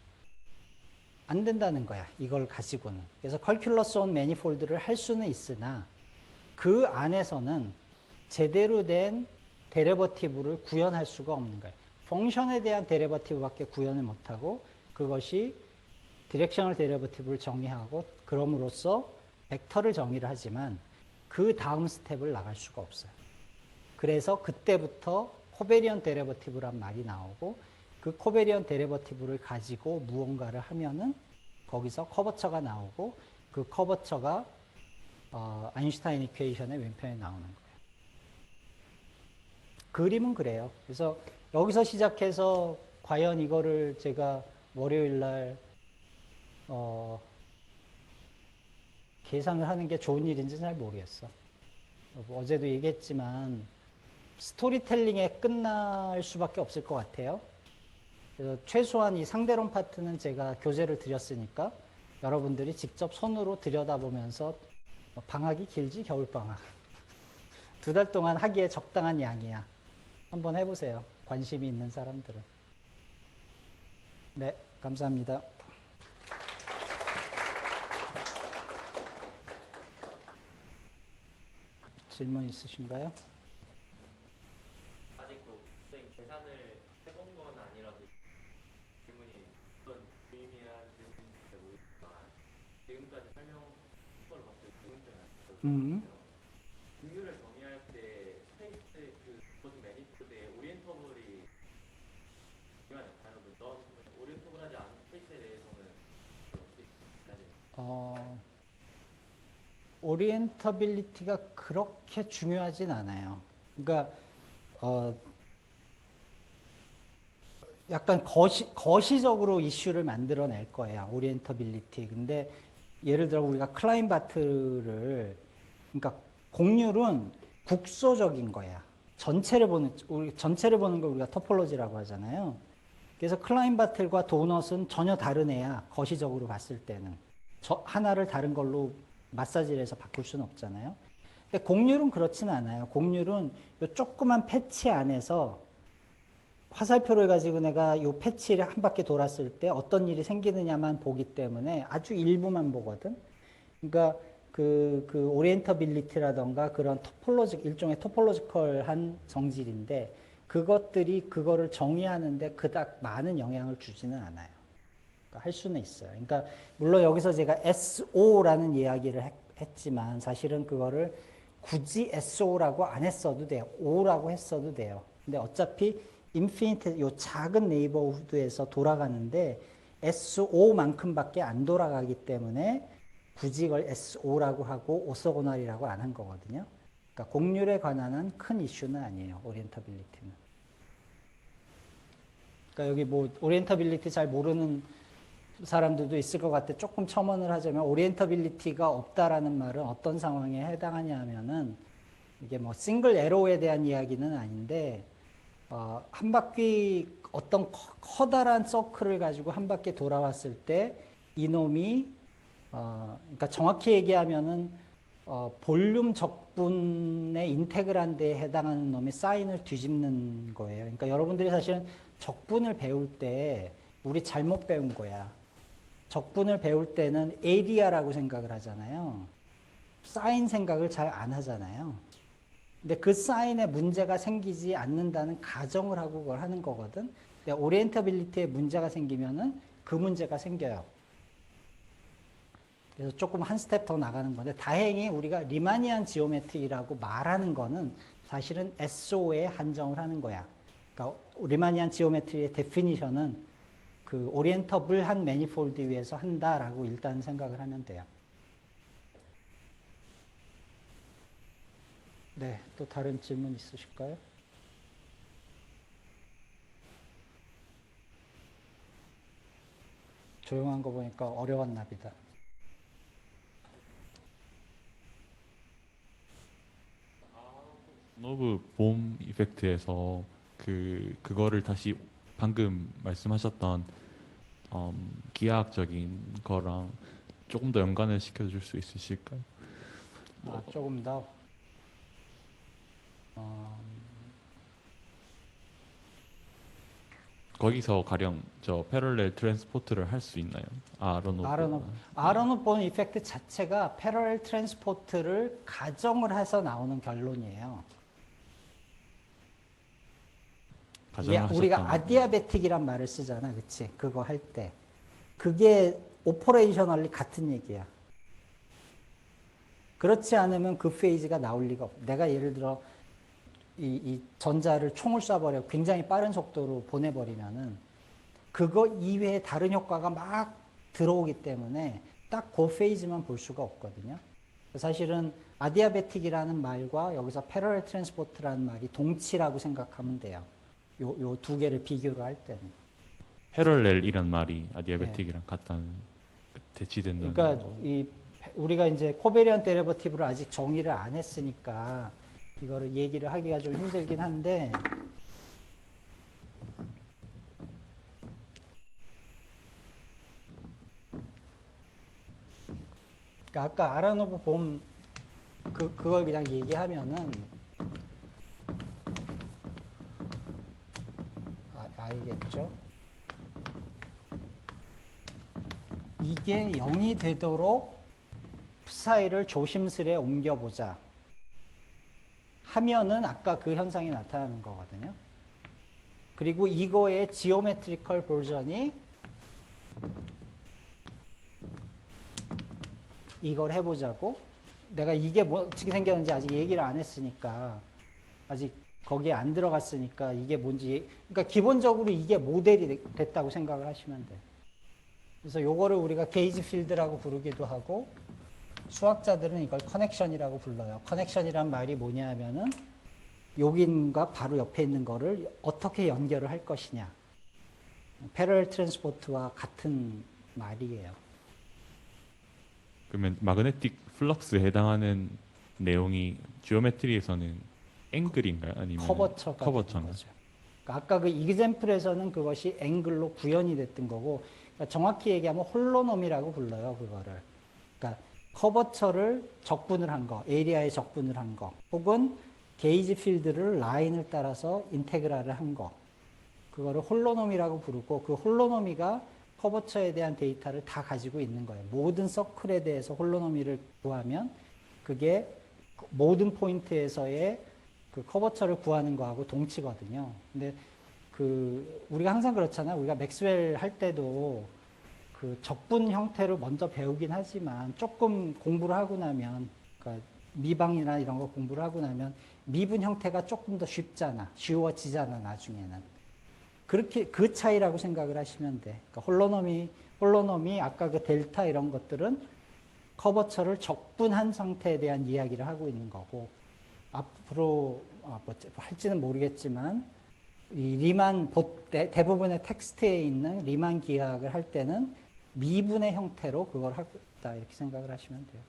안 된다는 거야. 이걸 가지고는. 그래서 컬큘러스 온 매니폴드를 할 수는 있으나 그 안에서는 제대로 된 데리버티브를 구현할 수가 없는 거예요. 펑션에 대한 데리버티브밖에 구현을 못하고 그것이 디렉셔널 데리버티브를 정의하고 그럼으로써 벡터를 정의를 하지만 그 다음 스텝을 나갈 수가 없어요. 그래서 그때부터 코베리언트 데리버티브란 말이 나오고 그 코베리언트 데리버티브를 가지고 무언가를 하면은 거기서 커버처가 나오고 그 커버처가 아인슈타인 이퀘이션의 왼편에 나오는 거예요. 그림은 그래요. 그래서 여기서 시작해서 과연 이거를 제가 월요일 날 계산을 하는 게 좋은 일인지 잘 모르겠어. 어제도 얘기했지만 스토리텔링에 끝날 수밖에 없을 것 같아요. 그래서 최소한 이 상대론 파트는 제가 교재를 드렸으니까 여러분들이 직접 손으로 들여다보면서 방학이 길지, 겨울방학. 2달 동안 하기에 적당한 양이야. 한번 해보세요. 관심이 있는 사람들은. 네, 감사합니다. 질문 있으신가요? 아직 선생님 계산을 해본 건 아니라서 질문이 어떤 의미야 질문인지 모르겠지만 지금까지 설명한 걸 봤을 때 궁금증이 음. 있어요. 분류를 정의할 때 스페이스 그 매니폴드의 오리엔터블이 중요한 역할을 넣은 오리엔터블하지 않은 스페이스에 대해서는 어떻게 생각하세요? 오리엔터빌리티가 그렇게 중요하진 않아요. 그러니까 약간 거시적으로 이슈를 만들어낼 거예요. 오리엔터빌리티. 근데 예를 들어 우리가 클라인바트를 그러니까 곡률은 국소적인 거야. 전체를 보는 걸 우리가 토폴로지라고 하잖아요. 그래서 클라인바틀과 도넛은 전혀 다른 애야. 거시적으로 봤을 때는. 하나를 다른 걸로 마사지를 해서 바꿀 수는 없잖아요. 근데 곡률은 그렇지는 않아요. 곡률은 요 조그만 패치 안에서 화살표를 가지고 내가 요 패치를 한 바퀴 돌았을 때 어떤 일이 생기느냐만 보기 때문에 아주 일부만 보거든. 그러니까 그 오리엔터빌리티라던가 그런 일종의 토폴로지컬한 성질인데 그것들이 그거를 정의하는데 그닥 많은 영향을 주지는 않아요. 그러니까 할 수는 있어요. 그러니까 물론 여기서 제가 SO라는 이야기를 했지만 사실은 그거를 굳이 SO라고 안 했어도 돼요. O라고 했어도 돼요. 근데 어차피 인피니트 요 작은 네이버후드에서 돌아가는데 SO만큼밖에 안 돌아가기 때문에 굳이 이걸 SO라고 하고 오소고널이라고 안 한 거거든요. 그러니까 곡률에 관한 큰 이슈는 아니에요. 오리엔터빌리티는. 그러니까 여기 뭐 오리엔터빌리티 잘 모르는 사람들도 있을 것 같아. 조금 첨언을 하자면 오리엔터빌리티가 없다라는 말은 어떤 상황에 해당하냐 하면은 이게 뭐 싱글 에로에 대한 이야기는 아닌데 한 바퀴 어떤 커다란 서클을 가지고 한 바퀴 돌아왔을 때 이놈이 그러니까 정확히 얘기하면은 볼륨 적분의 인테그란 데에 해당하는 놈이 사인을 뒤집는 거예요. 그러니까 여러분들이 사실은 적분을 배울 때 우리 잘못 배운 거야. 적분을 배울 때는 에리아라고 생각을 하잖아요. 사인 생각을 잘 안 하잖아요. 근데 그 사인에 문제가 생기지 않는다는 가정을 하고 그걸 하는 거거든. 근데 오리엔터빌리티에 문제가 생기면은 그 문제가 생겨요. 그래서 조금 한 스텝 더 나가는 건데 다행히 우리가 리마니안 지오메트리라고 말하는 거는 사실은 SO에 한정을 하는 거야. 그러니까 리마니안 지오메트리의 데피니션은 그 오리엔터블한 매니폴드 위에서 한다라고 일단 생각을 하면 돼요. 네, 또 다른 질문 있으실까요? 조용한 거 보니까 어려웠나 보다. 노브 봄 이펙트에서 그거를 다시 방금 말씀하셨던 기하학적인 거랑 조금 더 연관을 시켜줄 수 있으실까요? 조금 더. 거기서 가령 저 패럴렐 트랜스포트를 할 수 있나요? 아론오프 본 이펙트 자체가 패러렐 트랜스포트를 가정을 해서 나오는 결론이에요. 우리가 아디아베틱이란 말을 쓰잖아, 그치? 그거 할 때. 그게 오퍼레이셔널리 같은 얘기야. 그렇지 않으면 그 페이지가 나올 리가 없어. 내가 예를 들어 이 전자를 총을 쏴버려 굉장히 빠른 속도로 보내버리면은 그거 이외에 다른 효과가 막 들어오기 때문에 딱 그 페이지만 볼 수가 없거든요. 사실은 아디아베틱이라는 말과 여기서 패러렐 트랜스포트라는 말이 동치라고 생각하면 돼요. 요 두 개를 비교를 할 때는. 패럴렐이란 말이 아디아베틱이랑 같다는 대치된다는 그러니까 거. 우리가 이제 코베리언트 데리버티브를 아직 정의를 안 했으니까 이거를 얘기를 하기가 좀 힘들긴 한데 그러니까 아까 아라노브 봄 그걸 그냥 얘기하면은 알겠죠? 이게 0이 되도록 psi를 조심스레 옮겨보자 하면은 아까 그 현상이 나타나는 거거든요. 그리고 이거의 지오메트리컬 버전이 이걸 해보자고. 내가 이게 뭐 어떻게 생겼는지 아직 얘기를 안 했으니까, 아직 거기에 안 들어갔으니까 이게 뭔지, 그러니까 기본적으로 이게 모델이 됐다고 생각을 하시면 돼. 그래서 요거를 우리가 게이지 필드라고 부르기도 하고, 수학자들은 이걸 커넥션이라고 불러요. 커넥션이란 말이 뭐냐 하면은 여긴과 바로 옆에 있는 거를 어떻게 연결을 할 것이냐. 패러렐 트랜스포트와 같은 말이에요. 그러면 마그네틱 플럭스에 해당하는 내용이 지오메트리에서는 앵글인가요? 아니면 커버처가 되는 커버처인가요? 거죠. 그러니까 아까 그 이그젬플에서는 그것이 앵글로 구현이 됐던 거고, 그러니까 정확히 얘기하면 홀로놈이라고 불러요, 그거를. 그러니까 커버처를 적분을 한 거, 에리아에 적분을 한 거, 혹은 게이지 필드를 라인을 따라서 인테그랄을 한 거, 그거를 홀로놈이라고 부르고, 그 홀로노미가 커버처에 대한 데이터를 다 가지고 있는 거예요. 모든 서클에 대해서 홀로노미를 구하면 그게 모든 포인트에서의 그 커버처를 구하는 거하고 동치거든요. 근데 그 우리가 항상 그렇잖아요. 우리가 맥스웰 할 때도 그 적분 형태로 먼저 배우긴 하지만 조금 공부를 하고 나면, 그러니까 미방이나 이런 거 공부를 하고 나면 미분 형태가 조금 더 쉬워지잖아, 나중에는. 그렇게 그 차이라고 생각을 하시면 돼. 그러니까 홀로노미 아까 그 델타 이런 것들은 커버처를 적분한 상태에 대한 이야기를 하고 있는 거고, 앞으로 뭐 할지는 모르겠지만 이 리만 대부분의 텍스트에 있는 리만 기하학을 할 때는 미분의 형태로 그걸 하고 있다 이렇게 생각을 하시면 돼요.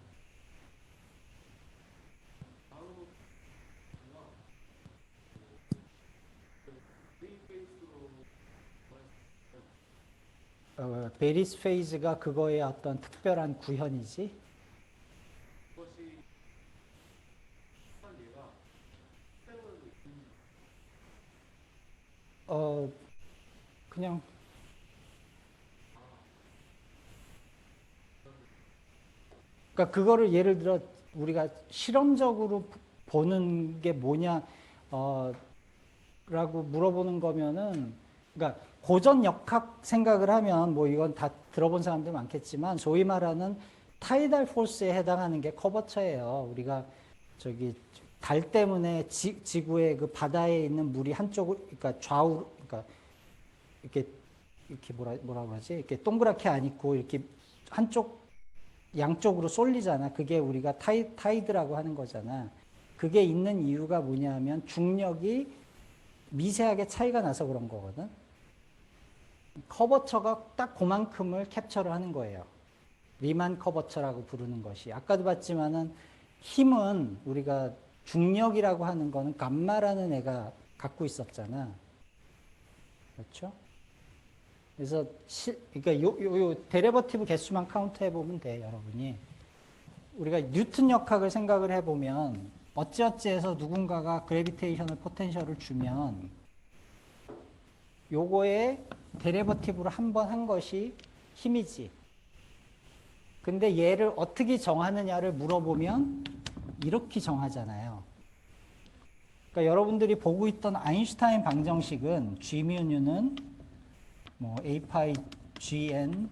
베리스 페이즈가 그거의 어떤 특별한 구현이지. 그냥 그러니까 그거를 예를 들어 우리가 실험적으로 보는 게 뭐냐 라고 물어보는 거면은, 그러니까 고전 역학 생각을 하면 뭐 이건 다 들어본 사람들 많겠지만 소위 말하는 타이달 포스에 해당하는 게 커버처예요. 우리가 저기 달 때문에 지구의 그 바다에 있는 물이 한쪽으로, 그러니까 좌우, 그러니까 이렇게 뭐라 그러지? 이렇게 동그랗게 안 있고 이렇게 양쪽으로 쏠리잖아. 그게 우리가 타이드라고 하는 거잖아. 그게 있는 이유가 뭐냐면 중력이 미세하게 차이가 나서 그런 거거든. 커버처가 딱 그만큼을 캡처를 하는 거예요. 리만 커버처라고 부르는 것이. 아까도 봤지만은 힘은 우리가 중력이라고 하는 거는 감마라는 애가 갖고 있었잖아. 그렇죠? 그래서 그러니까 요 데리버티브 개수만 카운트 해보면 돼, 여러분이. 우리가 뉴턴 역학을 생각을 해보면 어찌어찌해서 누군가가 그래비테이셔널 포텐셜을 주면 요거에 데리버티브로 한 번 한 것이 힘이지. 근데 얘를 어떻게 정하느냐를 물어보면 이렇게 정하잖아요. 그러니까 여러분들이 보고 있던 아인슈타인 방정식은 G 뮤뉴는 뭐 A 파이 GN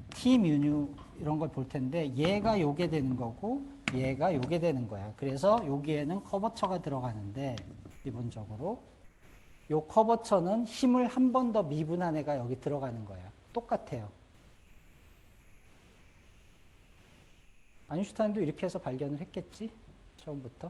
T 뮤뉴 이런 걸 볼 텐데, 얘가 요게 되는 거고 얘가 요게 되는 거야. 그래서 여기에는 커버처가 들어가는데, 기본적으로 요 커버처는 힘을 한 번 더 미분한 애가 여기 들어가는 거야. 똑같아요. 아인슈타인도 이렇게 해서 발견을 했겠지? 처음부터.